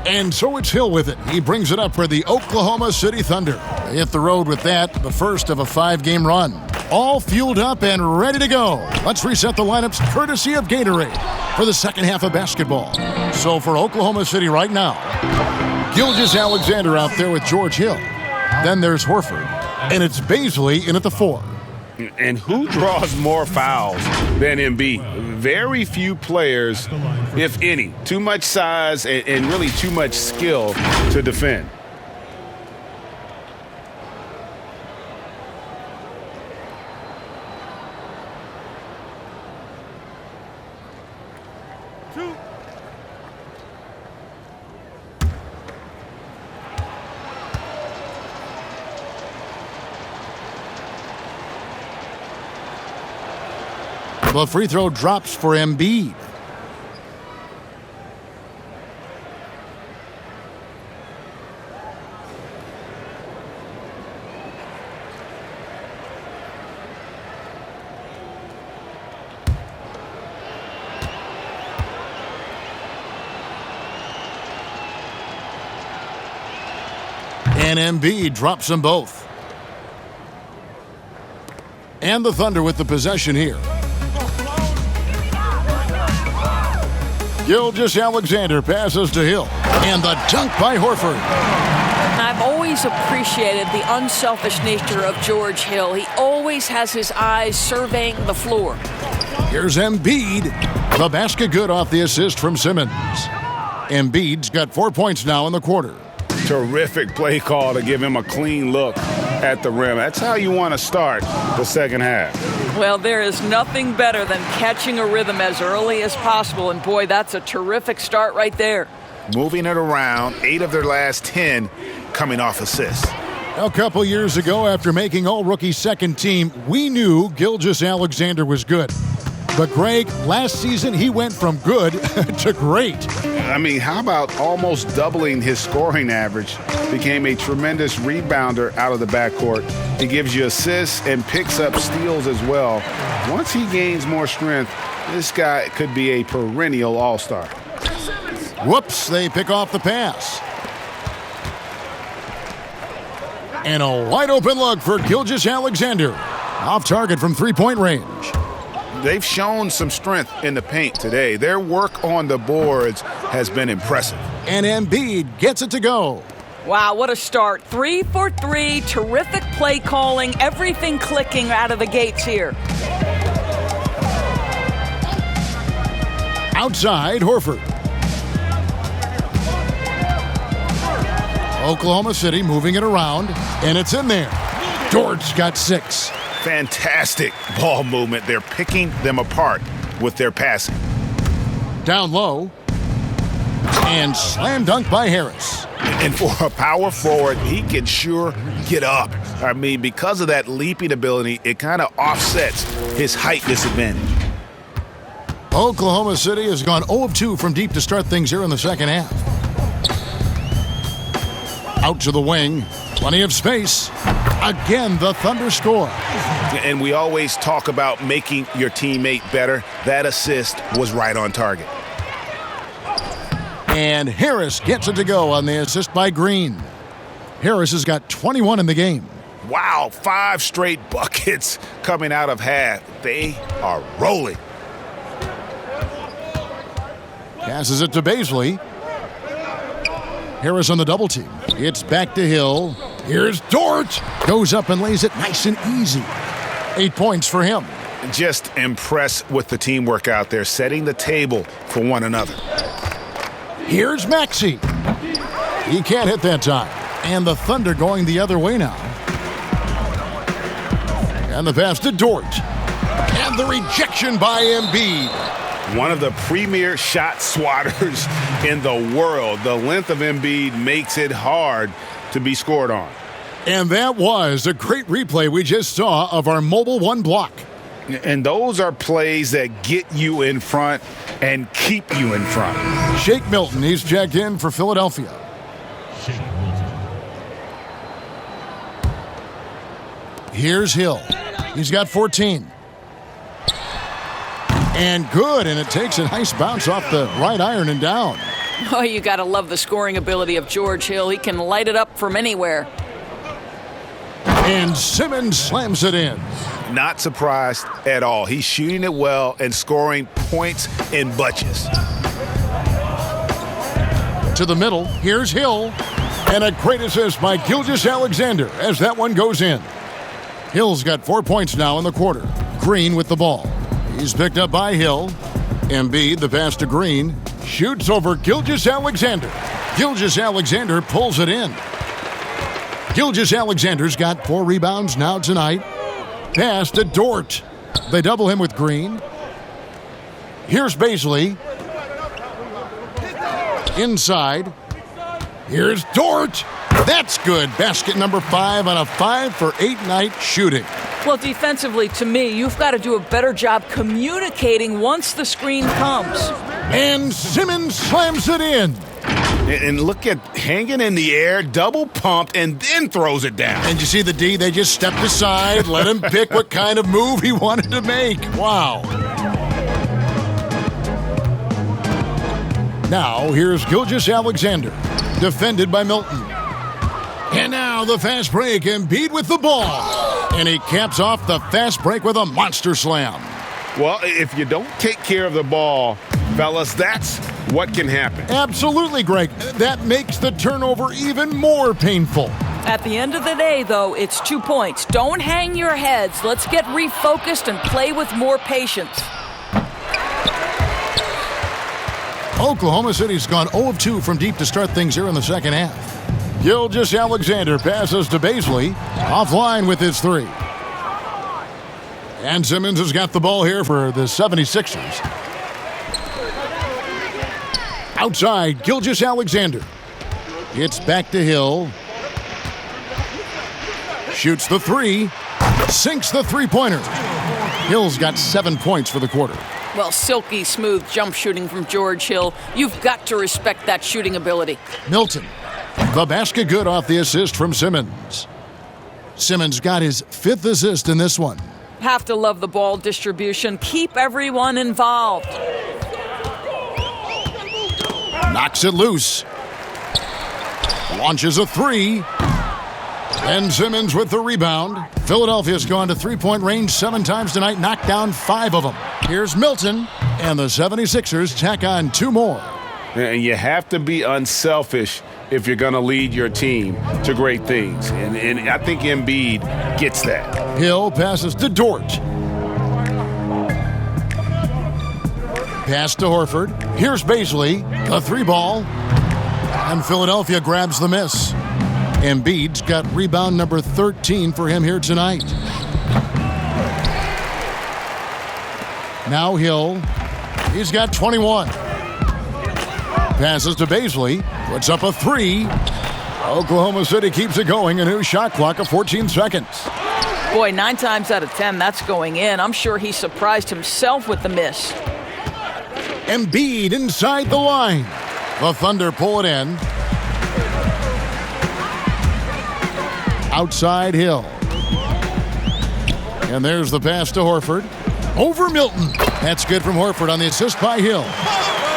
And so it's Hill with it. He brings it up for the Oklahoma City Thunder. They hit the road with that, the first of a 5-game run. All fueled up and ready to go. Let's reset the lineups courtesy of Gatorade for the second half of basketball. So for Oklahoma City right now, Gilgeous-Alexander out there with George Hill. Then there's Horford, and it's Bazley in at the 4. And who draws more fouls than Embiid? Very few players, if any. Too much size and really too much skill to defend. The free throw drops for Embiid. And Embiid drops them both. And the Thunder with the possession here. Gilgeous-Alexander passes to Hill. And the dunk by Horford. I've always appreciated the unselfish nature of George Hill. He always has his eyes surveying the floor. Here's Embiid. The basket good off the assist from Simmons. Embiid's got 4 points now in the quarter. Terrific play call to give him a clean look at the rim. That's how you want to start the second half. Well, there is nothing better than catching a rhythm as early as possible, and boy, that's a terrific start right there. Moving it around, 8 of their last 10 coming off assists. A couple years ago, after making all-rookie second team, we knew Gilgeous-Alexander was good. But, Greg, last season he went from good to great. I mean, how about almost doubling his scoring average? Became a tremendous rebounder out of the backcourt. He gives you assists and picks up steals as well. Once he gains more strength, this guy could be a perennial all-star. Whoops, they pick off the pass. And a wide-open look for Gilgeous-Alexander. Off target from three-point range. They've shown some strength in the paint today. Their work on the boards has been impressive. And Embiid gets it to go. Wow, what a start. 3 for 3, terrific play calling, everything clicking out of the gates here. Outside, Horford. Oklahoma City moving it around, and it's in there. Dort's got 6. Fantastic ball movement. They're picking them apart with their passing. Down low. And slam dunk by Harris. And for a power forward, he can sure get up. I mean, because of that leaping ability, it kind of offsets his height disadvantage. Oklahoma City has gone 0 of 2 from deep to start things here in the second half. Out to the wing. Plenty of space. Again, the Thunder score. And we always talk about making your teammate better. That assist was right on target. And Harris gets it to go on the assist by Green. Harris has got 21 in the game. Wow, 5 straight buckets coming out of half. They are rolling. Passes it to Bazley. Harris on the double team. It's back to Hill. Here's Dort. Goes up and lays it nice and easy. 8 points for him. Just impressed with the teamwork out there, setting the table for one another. Here's Maxey. He can't hit that time. And the Thunder going the other way now. And the pass to Dort. And the rejection by Embiid. One of the premier shot swatters in the world. The length of Embiid makes it hard to be scored on. And that was a great replay we just saw of our Mobile One block. And those are plays that get you in front and keep you in front. Shake Milton, he's checked in for Philadelphia. Here's Hill. He's got 14. And good, and it takes a nice bounce off the right iron and down. Oh, you got to love the scoring ability of George Hill. He can light it up from anywhere. And Simmons slams it in. Not surprised at all. He's shooting it well and scoring points in bunches. To the middle, here's Hill. And a great assist by Gilgeous-Alexander as that one goes in. Hill's got 4 points now in the quarter. Green with the ball. He's picked up by Hill. Embiid, the pass to Green. Shoots over Gilgeous-Alexander. Gilgeous-Alexander pulls it in. Gilgeous-Alexander's got 4 rebounds now tonight. Pass to Dort. They double him with Green. Here's Baisley. Inside. Here's Dort. That's good. Basket number 5 on a 5-for-8 night shooting. Well, defensively, to me, you've got to do a better job communicating once the screen comes. And Simmons slams it in. And look at hanging in the air, double pumped, and then throws it down. And you see the D, they just stepped aside, let him pick what kind of move he wanted to make. Wow. Now, here's Gilgeous-Alexander, defended by Milton. And now the fast break, Embiid with the ball. And he caps off the fast break with a monster slam. Well, if you don't take care of the ball, fellas, that's what can happen. Absolutely, Greg. That makes the turnover even more painful. At the end of the day, though, it's 2 points. Don't hang your heads. Let's get refocused and play with more patience. Oklahoma City's gone 0 of 2 from deep to start things here in the second half. Gilgeous-Alexander passes to Baisley, offline with his 3. And Simmons has got the ball here for the 76ers. Outside, Gilgeous-Alexander. It's back to Hill. Shoots the 3. Sinks the three-pointer. Hill's got 7 points for the quarter. Well, silky smooth jump shooting from George Hill. You've got to respect that shooting ability. Milton. The basket good off the assist from Simmons. Simmons got his 5th assist in this one. Have to love the ball distribution. Keep everyone involved. Knocks it loose. Launches a 3. And Simmons with the rebound. Philadelphia's gone to three-point range 7 times tonight, knocked down 5 of them. Here's Milton, and the 76ers tack on 2 more. And you have to be unselfish if you're going to lead your team to great things. And I think Embiid gets that. Hill passes to Dort. Pass to Horford. Here's Baisley. A 3-ball. And Philadelphia grabs the miss. Embiid's got rebound number 13 for him here tonight. Now Hill. He's got 21. Passes to Baisley. Puts up a 3. Oklahoma City keeps it going. A new shot clock of 14 seconds. Boy, 9 times out of 10, that's going in. I'm sure he surprised himself with the miss. Embiid inside the line. The Thunder pull it in. Outside Hill. And there's the pass to Horford. Over Milton. That's good from Horford on the assist by Hill.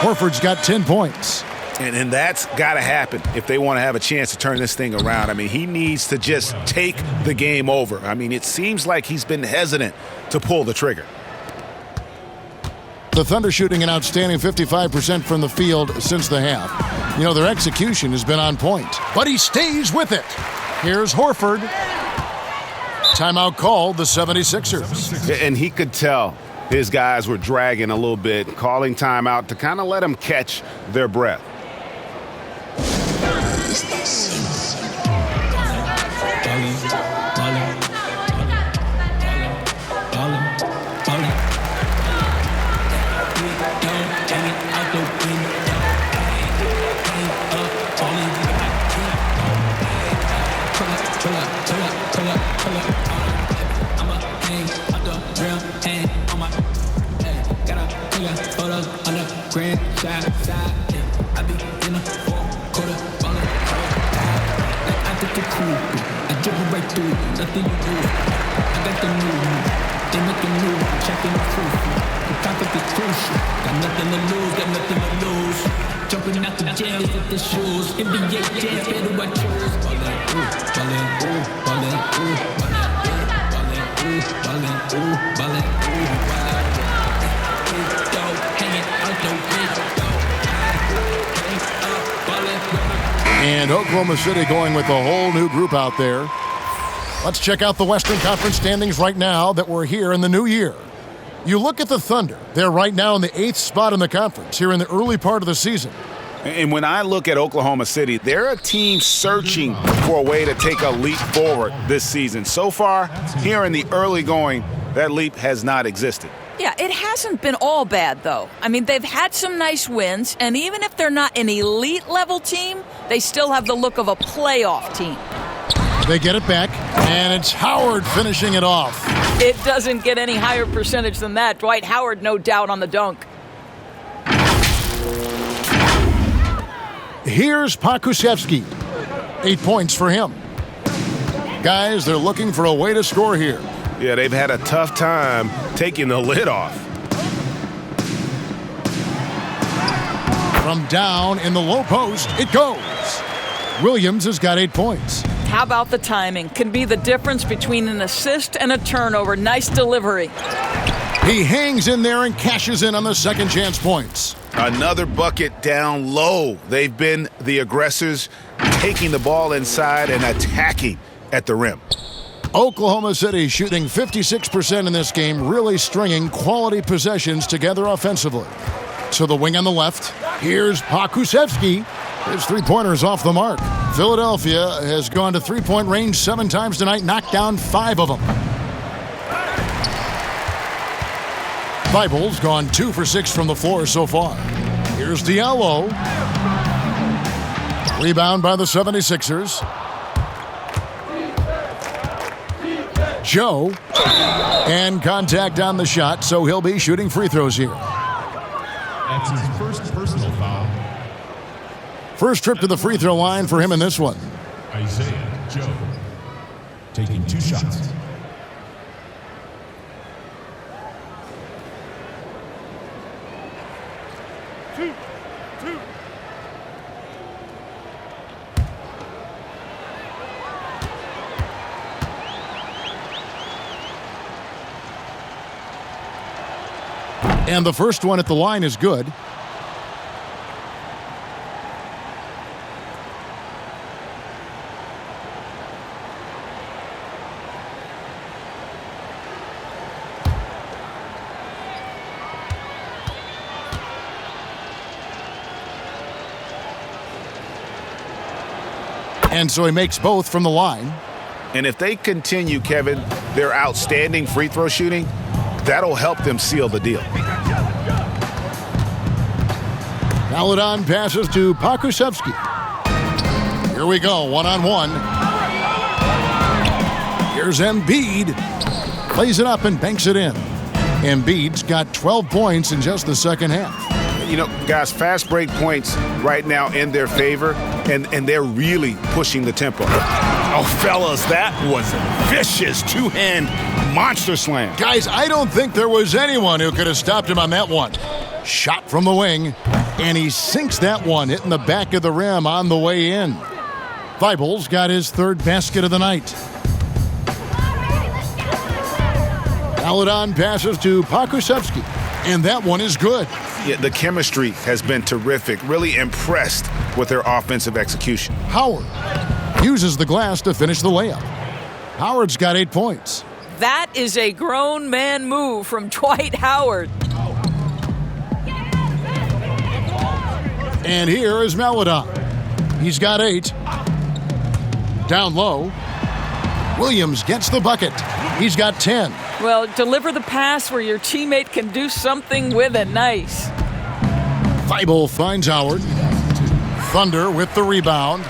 Horford's got 10 points. And that's got to happen if they want to have a chance to turn this thing around. I mean, he needs to just take the game over. I mean, it seems like he's been hesitant to pull the trigger. The Thunder shooting an outstanding 55% from the field since the half. You know, their execution has been on point. But he stays with it. Here's Horford. Timeout called, the 76ers. And he could tell his guys were dragging a little bit, calling timeout to kind of let them catch their breath. Nothing you do. I got the new. They make a move. Checking the proof. The topic is crucial. Got nothing to lose. Got nothing to lose. Jumping out the jail with the shoes. NBA jam. Better what choose. Ballin', ooh, ballin', ooh, ballin', ooh, ballin', ooh, ballin', ooh, ballin', ooh, ballin'. Yo, hanging out the window. And Oklahoma City going with a whole new group out there. Let's check out the Western Conference standings right now that we're here in the new year. You look at the Thunder. They're right now in the 8th spot in the conference here in the early part of the season. And when I look at Oklahoma City, they're a team searching for a way to take a leap forward this season. So far, here in the early going, that leap has not existed. Yeah, it hasn't been all bad, though. I mean, they've had some nice wins, and even if they're not an elite-level team, they still have the look of a playoff team. They get it back, and it's Howard finishing it off. It doesn't get any higher percentage than that. Dwight Howard, no doubt, on the dunk. Here's Pokusevski. 8 points for him. Guys, they're looking for a way to score here. Yeah, they've had a tough time taking the lid off. From down in the low post, it goes. Williams has got 8 points. How about the timing? Can be the difference between an assist and a turnover. Nice delivery. He hangs in there and cashes in on the second chance points. Another bucket down low. They've been the aggressors, taking the ball inside and attacking at the rim. Oklahoma City shooting 56% in this game, really stringing quality possessions together offensively. To the wing on the left, here's Pokusevski. His three-pointer's off the mark. Philadelphia has gone to three-point range 7 times tonight, knocked down 5 of them. Thibault's gone 2 for 6 from the floor so far. Here's Diallo. Rebound by the 76ers. Joe. And contact on the shot, so he'll be shooting free throws here. That's his first personal foul. First trip to the free throw line for him in this one. Isaiah Joe taking 2 shots. And the first one at the line is good. And so he makes both from the line. And if they continue, Kevin, their outstanding free throw shooting, that'll help them seal the deal. Paladon passes to Pokusevski. Here we go, one-on-one. Here's Embiid. Plays it up and banks it in. Embiid's got 12 points in just the second half. You know, guys, fast break points right now in their favor, and they're really pushing the tempo. Oh, fellas, that was a vicious two-hand monster slam. Guys, I don't think there was anyone who could have stopped him on that one. Shot from the wing, and he sinks that one, hitting the back of the rim on the way in. Thibault's got his third basket of the night. Paladon passes to Pokusevski, and that one is good. Yeah, the chemistry has been terrific. Really impressed with their offensive execution. Howard uses the glass to finish the layup. Howard's got 8 points. That is a grown man move from Dwight Howard. And here is Melodon. He's got 8. Down low. Williams gets the bucket. He's got 10. Well, deliver the pass where your teammate can do something with it. Nice. Thibault finds Howard. Thunder with the rebound.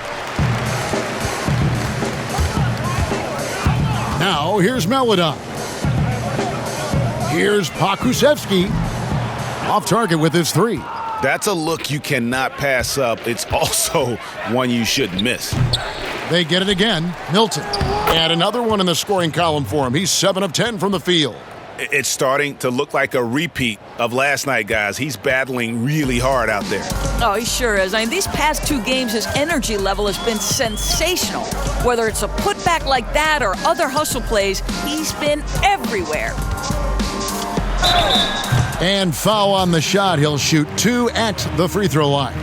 Now here's Melodon. Here's Pokusevski. Off target with his 3. That's a look you cannot pass up. It's also one you shouldn't miss. They get it again. Milton. And another one in the scoring column for him. He's 7 of 10 from the field. It's starting to look like a repeat of last night, guys. He's battling really hard out there. Oh, he sure is. I mean, these past 2 games, his energy level has been sensational. Whether it's a putback like that or other hustle plays, he's been everywhere. And foul on the shot. He'll shoot 2 at the free throw line.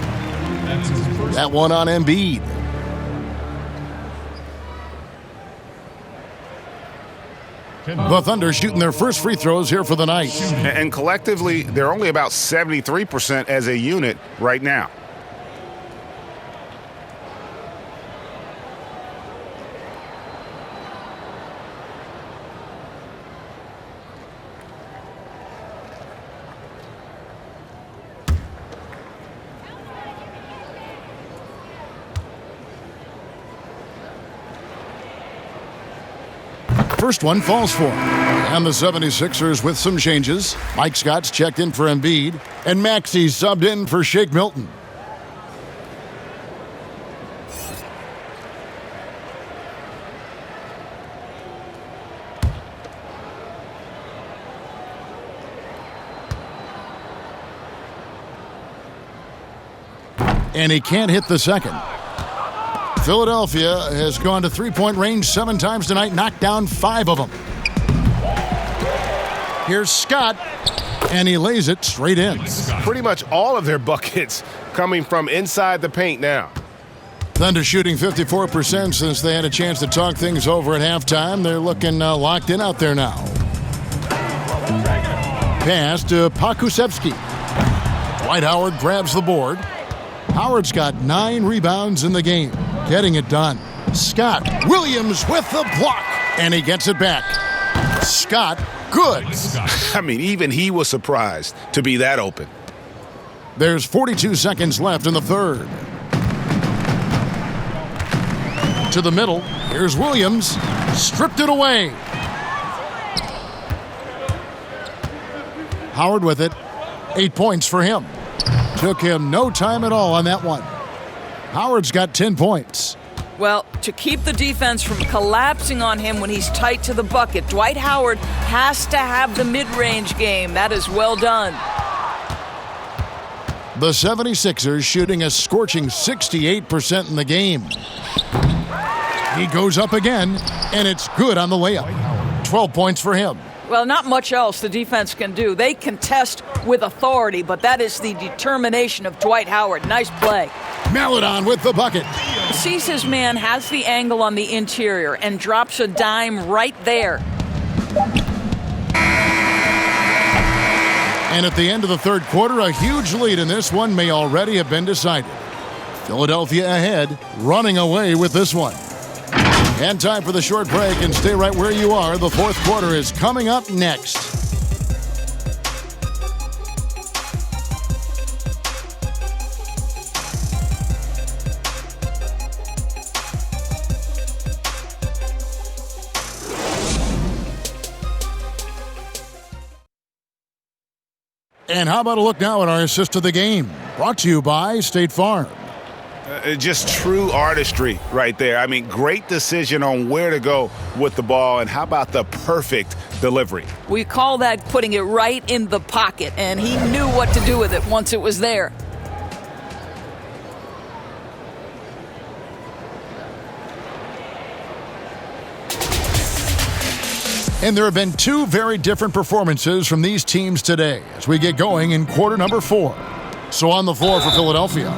That one on Embiid. The Thunder shooting their first free throws here for the night. And collectively, they're only about 73% as a unit right now. First one falls for him. And the 76ers with some changes. Mike Scott's checked in for Embiid. And Maxey subbed in for Shake Milton. And he can't hit the second. Philadelphia has gone to three-point range 7 times tonight, knocked down 5 of them. Here's Scott, and he lays it straight in. Pretty much all of their buckets coming from inside the paint now. Thunder shooting 54% since they had a chance to talk things over at halftime. They're looking locked in out there now. Pass to Pokusevski. Dwight Howard grabs the board. Howard's got 9 rebounds in the game. Getting it done. Scott Williams with the block, and he gets it back. Scott, good. I mean, even he was surprised to be that open. There's 42 seconds left in the third. To the middle. Here's Williams. Stripped it away. Howard with it. 8 points for him. Took him no time at all on that one. Howard's got 10 points. Well, to keep the defense from collapsing on him when he's tight to the bucket, Dwight Howard has to have the mid-range game. That is well done. The 76ers shooting a scorching 68% in the game. He goes up again, and it's good on the layup. 12 points for him. Well, not much else the defense can do. They contest with authority, but that is the determination of Dwight Howard. Nice play. Melodon with the bucket. Sees his man, has the angle on the interior, and drops a dime right there. And at the end of the third quarter, a huge lead in this one may already have been decided. Philadelphia ahead, running away with this one. And time for the short break, and stay right where you are. The fourth quarter is coming up next. And how about a look now at our assist to the game? Brought to you by State Farm. Just true artistry right there. I mean, great decision on where to go with the ball, and how about the perfect delivery? We call that putting it right in the pocket, and he knew what to do with it once it was there. And there have been 2 very different performances from these teams today as we get going in quarter number 4. So on the floor for Philadelphia,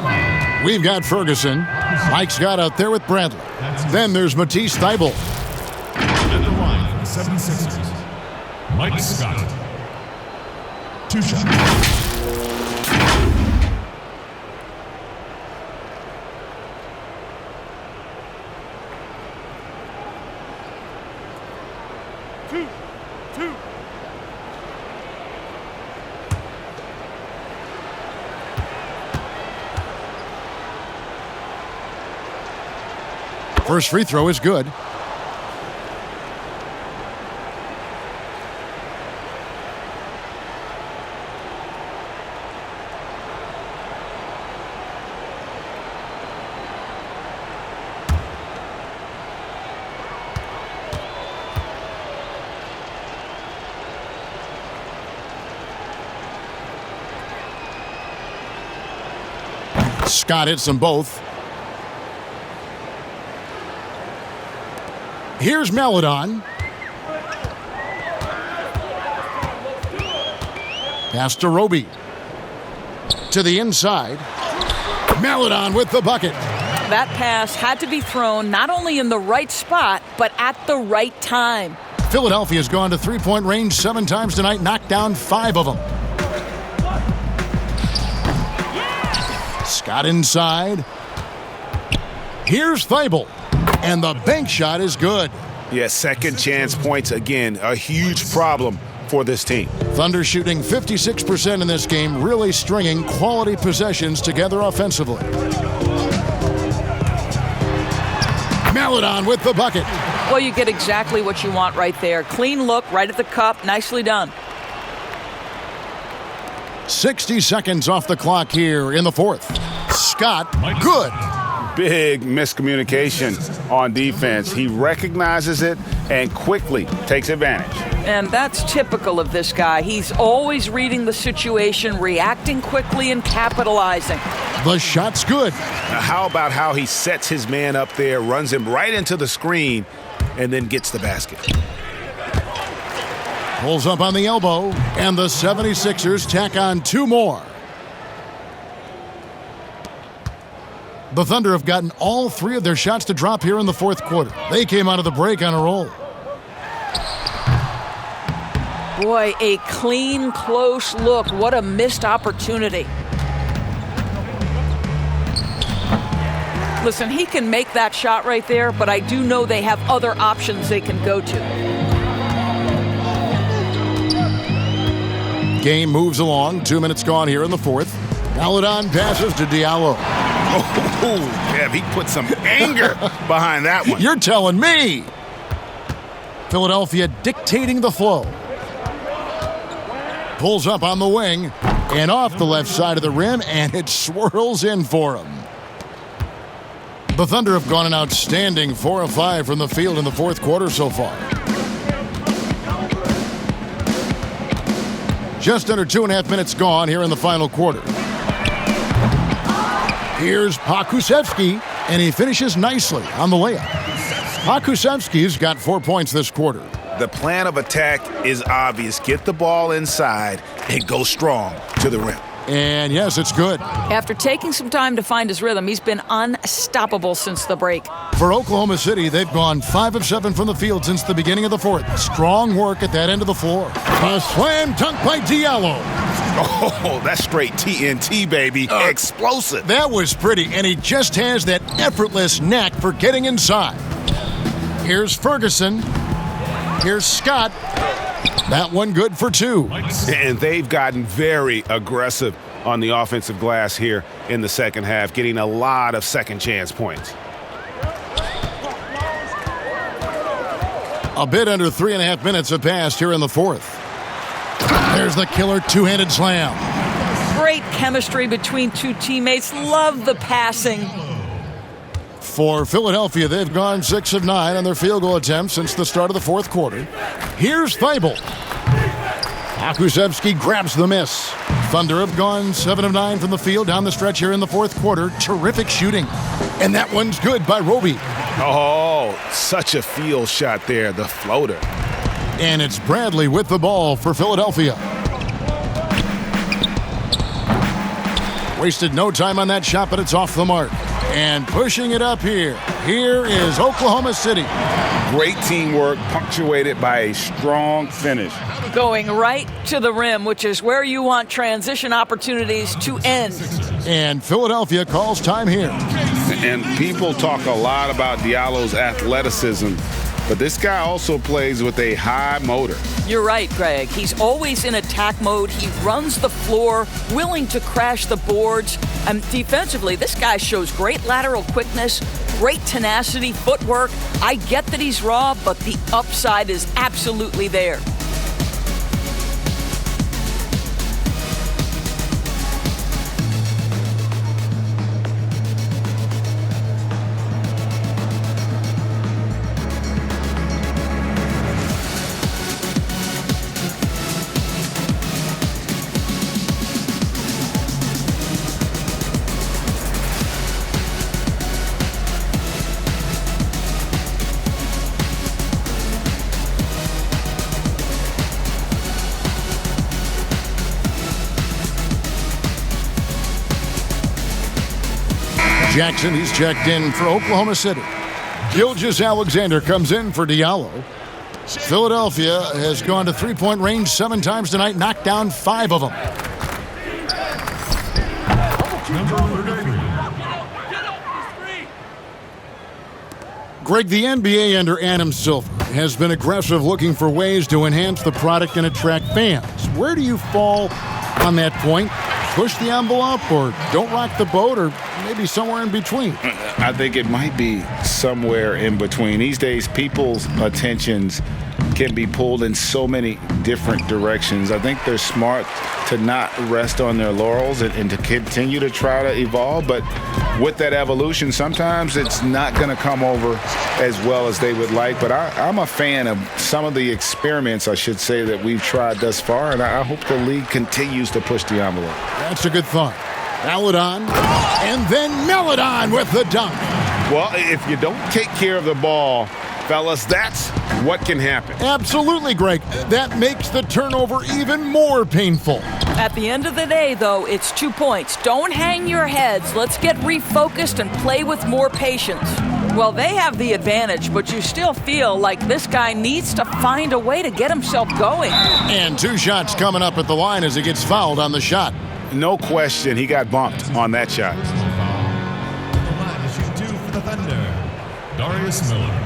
we've got Ferguson, Mike Scott out there with Bradley. Then there's Matisse Thybulle. At the line for the 76ers, Mike Scott. 2 shots. First free throw is good. Scott hits them both. Here's Maledon. Pass to Roby. To the inside. Maledon with the bucket. That pass had to be thrown not only in the right spot, but at the right time. Philadelphia's gone to three-point range 7 times tonight, knocked down 5 of them. Scott inside. Here's Thybulle. And the bank shot is good. Yeah, second chance points again, a huge problem for this team. Thunder shooting 56% in this game, really stringing quality possessions together offensively. Maledon with the bucket. Well, you get exactly what you want right there. Clean look, right at the cup, nicely done. 60 seconds off the clock here in the fourth. Scott, good. Big miscommunication on defense. He recognizes it and quickly takes advantage. And that's typical of this guy. He's always reading the situation, reacting quickly, and capitalizing. The shot's good. Now, how about how he sets his man up there, runs him right into the screen, and then gets the basket? Pulls up on the elbow, and the 76ers tack on 2 more. The Thunder have gotten all 3 of their shots to drop here in the fourth quarter. They came out of the break on a roll. Boy, a clean, close look. What a missed opportunity. Listen, he can make that shot right there, but I do know they have other options they can go to. Game moves along. 2 minutes gone here in the fourth. Maledon passes to Diallo. Oh, yeah, he put some anger behind that one. You're telling me. Philadelphia dictating the flow. Pulls up on the wing and off the left side of the rim, and it swirls in for him. The Thunder have gone an outstanding 4 of 5 from the field in the fourth quarter so far. Just under 2.5 minutes gone here in the final quarter. Here's Pokusevski, and he finishes nicely on the layup. Pokusevski's got 4 points this quarter. The plan of attack is obvious. Get the ball inside and go strong to the rim. And yes, it's good. After taking some time to find his rhythm, he's been unstoppable since the break. For Oklahoma City, they've gone 5 of 7 from the field since the beginning of the fourth. Strong work at that end of the floor. A slam dunk by Diallo. Oh, that's straight TNT, baby. Explosive. That was pretty, and he just has that effortless knack for getting inside. Here's Ferguson. Here's Scott. That one good for 2. And they've gotten very aggressive on the offensive glass here in the second half, getting a lot of second chance points. A bit under 3.5 minutes have passed here in the fourth. There's the killer two-handed slam. Great chemistry between 2 teammates. Love the passing. For Philadelphia, they've gone 6 of 9 on their field goal attempts since the start of the fourth quarter. Here's Thybulle. Pokusevski grabs the miss. Thunder have gone 7 of 9 from the field down the stretch here in the fourth quarter. Terrific shooting. And that one's good by Roby. Oh, such a field shot there, the floater. And it's Bradley with the ball for Philadelphia. Wasted no time on that shot, but it's off the mark. And pushing it up here is Oklahoma City. Great teamwork punctuated by a strong finish. Going right to the rim, which is where you want transition opportunities to end. And Philadelphia calls time here. And people talk a lot about Diallo's athleticism, but this guy also plays with a high motor. You're right, Greg. He's always in attack mode. He runs the floor, willing to crash the boards. And defensively, this guy shows great lateral quickness, great tenacity, footwork. I get that he's raw, but the upside is absolutely there. Jackson, he's checked in for Oklahoma City. Gilgeous-Alexander comes in for Diallo. Philadelphia has gone to three-point range 7 times tonight, knocked down 5 of them. Greg, the NBA under Adam Silver has been aggressive looking for ways to enhance the product and attract fans. Where do you fall on that point? Push the envelope or don't rock the boat, or maybe somewhere in between? I think it might be somewhere in between. These days, people's attentions can be pulled in so many different directions. I think they're smart to not rest on their laurels and to continue to try to evolve. But with that evolution, sometimes it's not going to come over as well as they would like. But I'm a fan of some of the experiments, I should say, that we've tried thus far, and I hope the league continues to push the envelope. That's a good thought. Maladon, and then Maladon with the dunk. Well, if you don't take care of the ball, fellas, that's what can happen. Absolutely, Greg. That makes the turnover even more painful. At the end of the day, though, it's 2 points. Don't hang your heads. Let's get refocused and play with more patience. Well, they have the advantage, but you still feel like this guy needs to find a way to get himself going. And 2 shots coming up at the line as he gets fouled on the shot. No question, he got bumped on that shot. The line to shoot 2 for the Thunder, Darius Miller.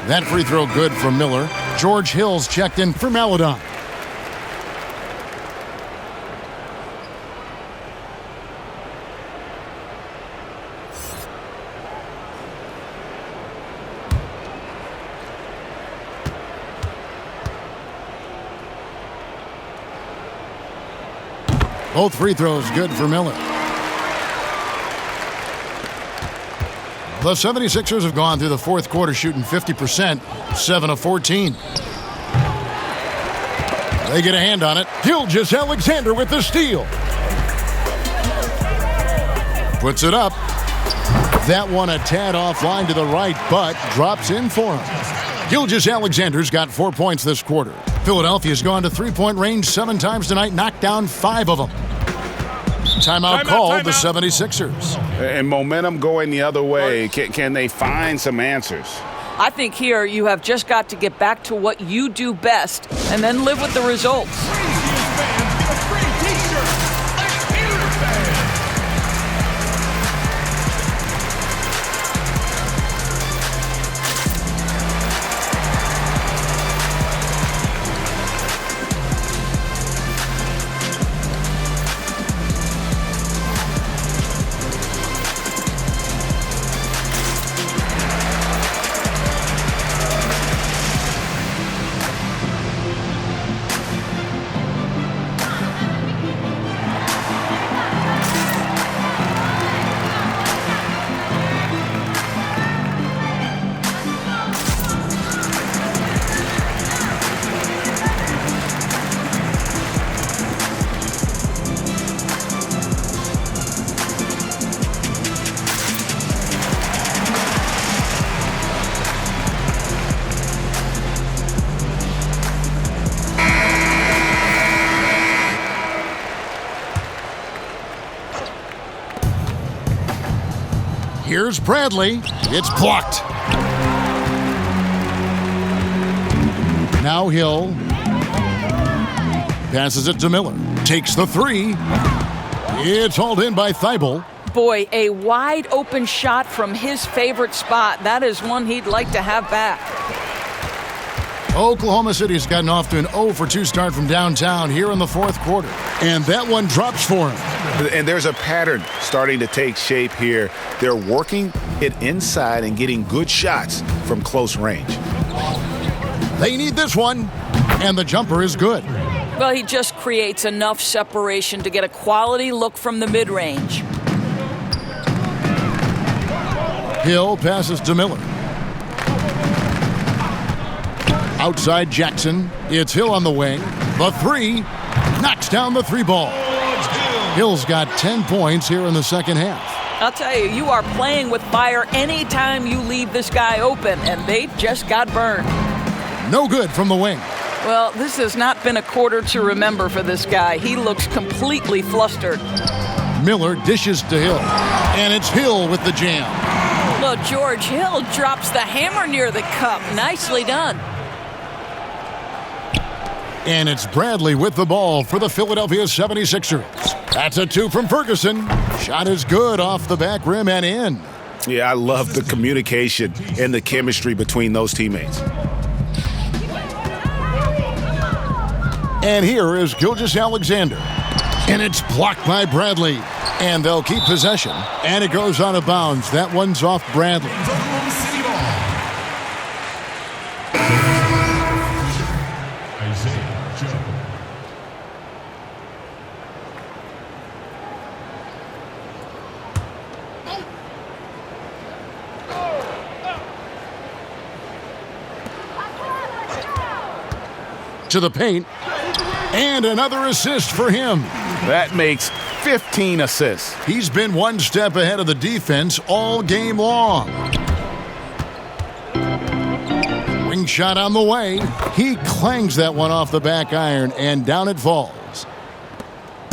That free throw good from Miller. George Hill's checked in for Maladon. Both free throws good for Miller. The 76ers have gone through the fourth quarter shooting 50%, 7 of 14. They get a hand on it. Gilgeous-Alexander with the steal. Puts it up. That one a tad offline to the right, but drops in for him. Gilgeous-Alexander's got 4 points this quarter. Philadelphia's gone to three-point range 7 times tonight, knocked down 5 of them. Timeout called the 76ers. And momentum going the other way. Can they find some answers? I think here you have just got to get back to what you do best and then live with the results. Here's Bradley. It's blocked. Now Hill. Passes it to Miller. Takes the three. It's hauled in by Thibault. Boy, a wide open shot from his favorite spot. That is one he'd like to have back. Oklahoma City's gotten off to an 0-for-2 start from downtown here in the fourth quarter. And that one drops for him. And there's a pattern starting to take shape here. They're working it inside and getting good shots from close range. They need this one. And the jumper is good. Well, he just creates enough separation to get a quality look from the mid-range. Hill passes to Miller. Outside Jackson. It's Hill on the wing. The three. Knocks down the three ball. Hill's got 10 points here in the second half. I'll tell you, you are playing with fire anytime you leave this guy open, and they just got burned. No good from the wing. Well, this has not been a quarter to remember for this guy. He looks completely flustered. Miller dishes to Hill, and it's Hill with the jam. Well, George Hill drops the hammer near the cup. Nicely done. And it's Bradley with the ball for the Philadelphia 76ers. That's a two from Ferguson. Shot is good off the back rim and in. Yeah, I love the communication and the chemistry between those teammates. And here is Gilgeous-Alexander. And it's blocked by Bradley. And they'll keep possession. And it goes out of bounds. That one's off Bradley. To the paint. And another assist for him. That makes 15 assists. He's been one step ahead of the defense all game long. Wing shot on the way. He clangs that one off the back iron, and down it falls.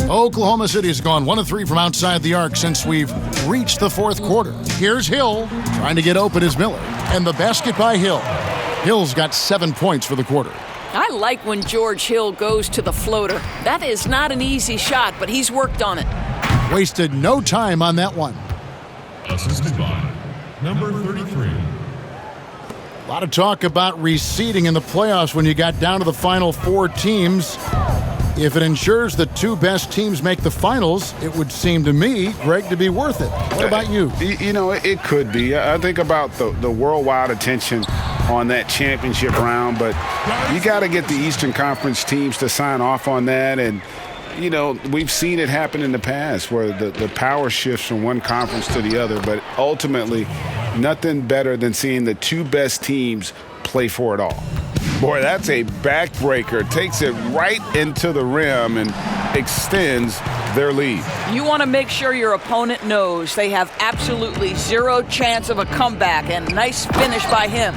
Oklahoma City's gone 1 of 3 from outside the arc since we've reached the fourth quarter. Here's Hill. Trying to get open is Miller. And the basket by Hill. Hill's got 7 points for the quarter. I like when George Hill goes to the floater. That is not an easy shot, but he's worked on it. Wasted no time on that one. Assisted by number 33. A lot of talk about reseeding in the playoffs when you got down to the final 4 teams. If it ensures the 2 best teams make the finals, it would seem to me, Greg, to be worth it. What about you? You know, it could be. I think about the worldwide attention on that championship round, but you got to get the Eastern Conference teams to sign off on that. And, you know, we've seen it happen in the past where the power shifts from one conference to the other, but ultimately nothing better than seeing the 2 best teams play for it all. Boy, that's a backbreaker. Takes it right into the rim and extends their lead. You want to make sure your opponent knows they have absolutely 0 chance of a comeback, and nice finish by him.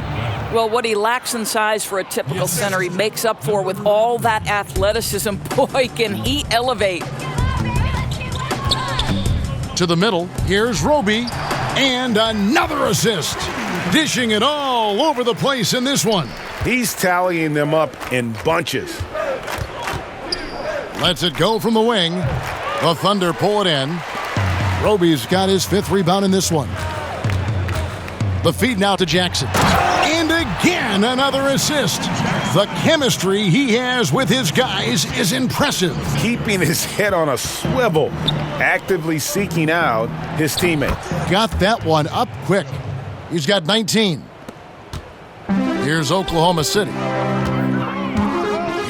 Well, what he lacks in size for a typical center, he makes up for with all that athleticism. Boy, can he elevate. To the middle, here's Roby, and another assist. Dishing it all over the place in this one. He's tallying them up in bunches. Lets it go from the wing. The Thunder pull it in. Roby's got his 5th rebound in this one. The feed now to Jackson. And again, another assist. The chemistry he has with his guys is impressive. Keeping his head on a swivel, actively seeking out his teammates. Got that one up quick. He's got 19. Here's Oklahoma City.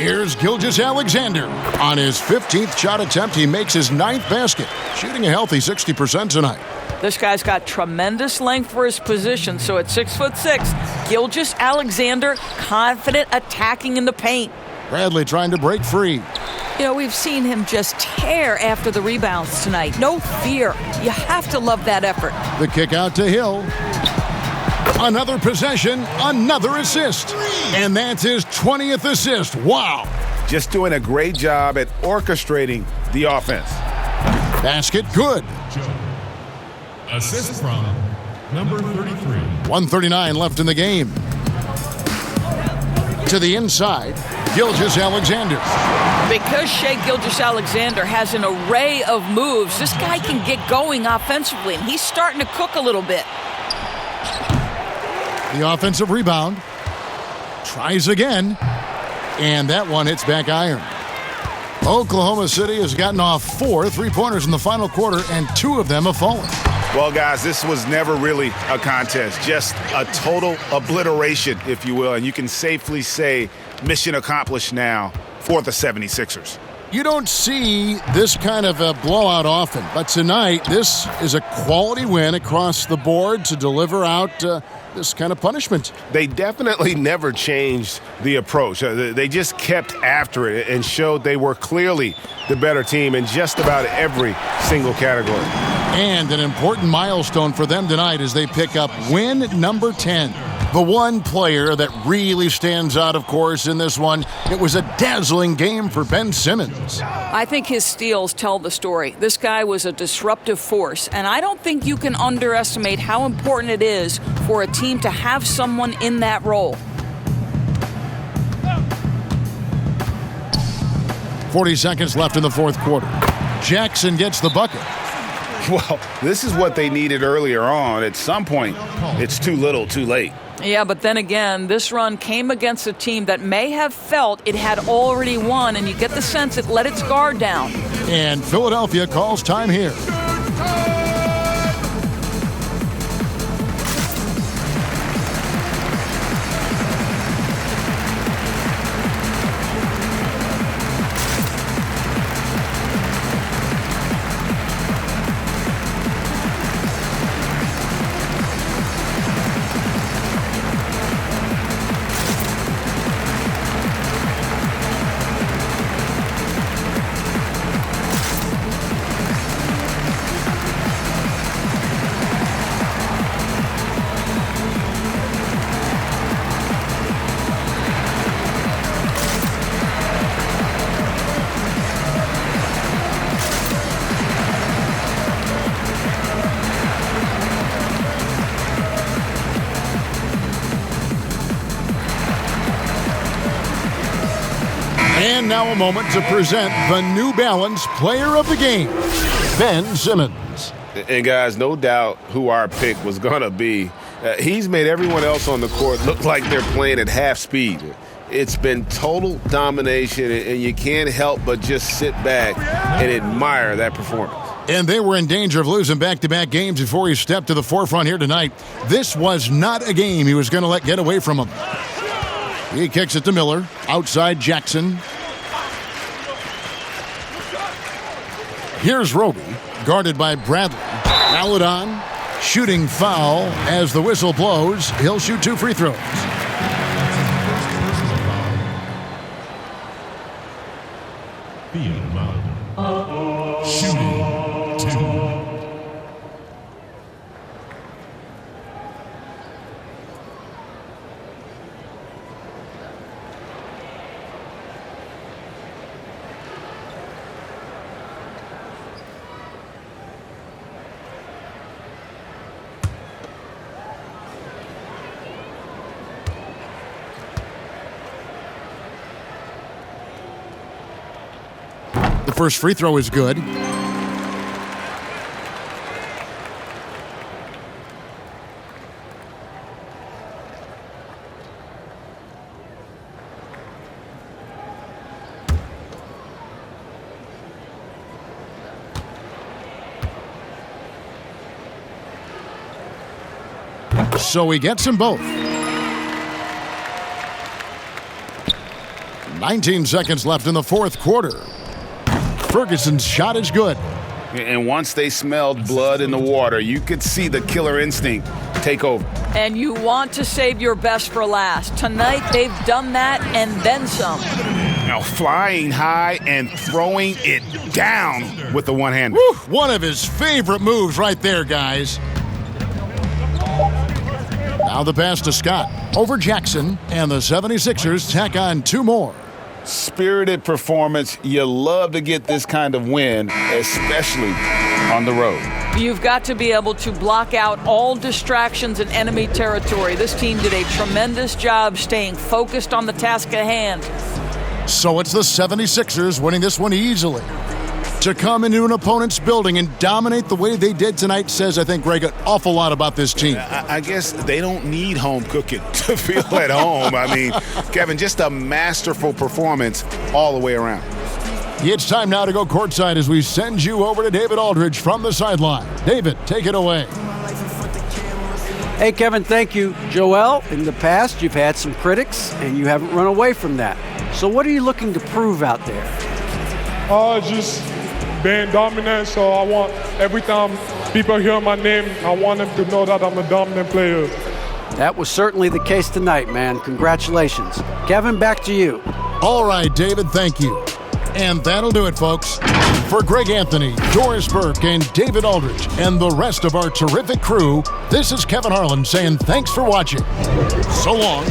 Here's Gilgeous-Alexander. On his 15th shot attempt, he makes his 9th basket, shooting a healthy 60% tonight. This guy's got tremendous length for his position, so at 6'6", Gilgeous-Alexander confident attacking in the paint. Bradley trying to break free. You know, we've seen him just tear after the rebounds tonight. No fear. You have to love that effort. The kick out to Hill. Another possession, another assist. And that's his 20th assist. Wow. Just doing a great job at orchestrating the offense. Basket good. Assist from Number 33. 1:39 left in the game. To the inside, Gilgeous-Alexander. Because Shai Gilgeous-Alexander has an array of moves, this guy can get going offensively, and he's starting to cook a little bit. The offensive rebound. Tries again. And that one hits back iron. Oklahoma City has gotten off 4 3-pointers in the final quarter, and 2 of them have fallen. Well, guys, this was never really a contest, just a total obliteration, if you will. And you can safely say mission accomplished now for the 76ers. You don't see this kind of a blowout often, but tonight this is a quality win across the board to deliver out this kind of punishment. They definitely never changed the approach. They just kept after it and showed they were clearly the better team in just about every single category. And an important milestone for them tonight as they pick up win number 10. The one player that really stands out, of course, in this one, it was a dazzling game for Ben Simmons. I think his steals tell the story. This guy was a disruptive force, and I don't think you can underestimate how important it is for a team to have someone in that role. 40 seconds left in the fourth quarter. Jackson gets the bucket. Well, this is what they needed earlier on. At some point, it's too little, too late. Yeah, but then again, this run came against a team that may have felt it had already won, and you get the sense it let its guard down. And Philadelphia calls time here. And now a moment to present the New Balance Player of the Game, Ben Simmons. And guys, no doubt who our pick was going to be. He's made everyone else on the court look like they're playing at half speed. It's been total domination, and you can't help but just sit back and admire that performance. And they were in danger of losing back-to-back games before he stepped to the forefront here tonight. This was not a game he was going to let get away from him. He kicks it to Miller. Outside Jackson. Here's Roby, guarded by Bradley. Aladon, shooting foul as the whistle blows. He'll shoot 2 free throws. Shooting 2. The first free throw is good. So he gets them both. 19 seconds left in the fourth quarter. Ferguson's shot is good. And once they smelled blood in the water, you could see the killer instinct take over. And you want to save your best for last. Tonight, they've done that and then some. Now flying high and throwing it down with the one-hander. One of his favorite moves right there, guys. Now the pass to Scott. Over Jackson, and the 76ers tack on 2 more. Spirited performance. You love to get this kind of win, especially on the road. You've got to be able to block out all distractions in enemy territory. This team did a tremendous job staying focused on the task at hand. So it's the 76ers winning this one easily. To come into an opponent's building and dominate the way they did tonight says, I think, Greg, an awful lot about this team. I guess they don't need home cooking to feel at home. I mean, Kevin, just a masterful performance all the way around. It's time now to go courtside as we send you over to David Aldridge from the sideline. David, take it away. Hey, Kevin, thank you. Joel, in the past, you've had some critics, and you haven't run away from that. So what are you looking to prove out there? Just being dominant, so I want every time people hear my name, I want them to know that I'm a dominant player. That was certainly the case tonight, man. Congratulations. Kevin, back to you. All right, David, thank you. And that'll do it, folks. For Greg Anthony, Doris Burke, and David Aldridge, and the rest of our terrific crew, this is Kevin Harlan saying thanks for watching. So long.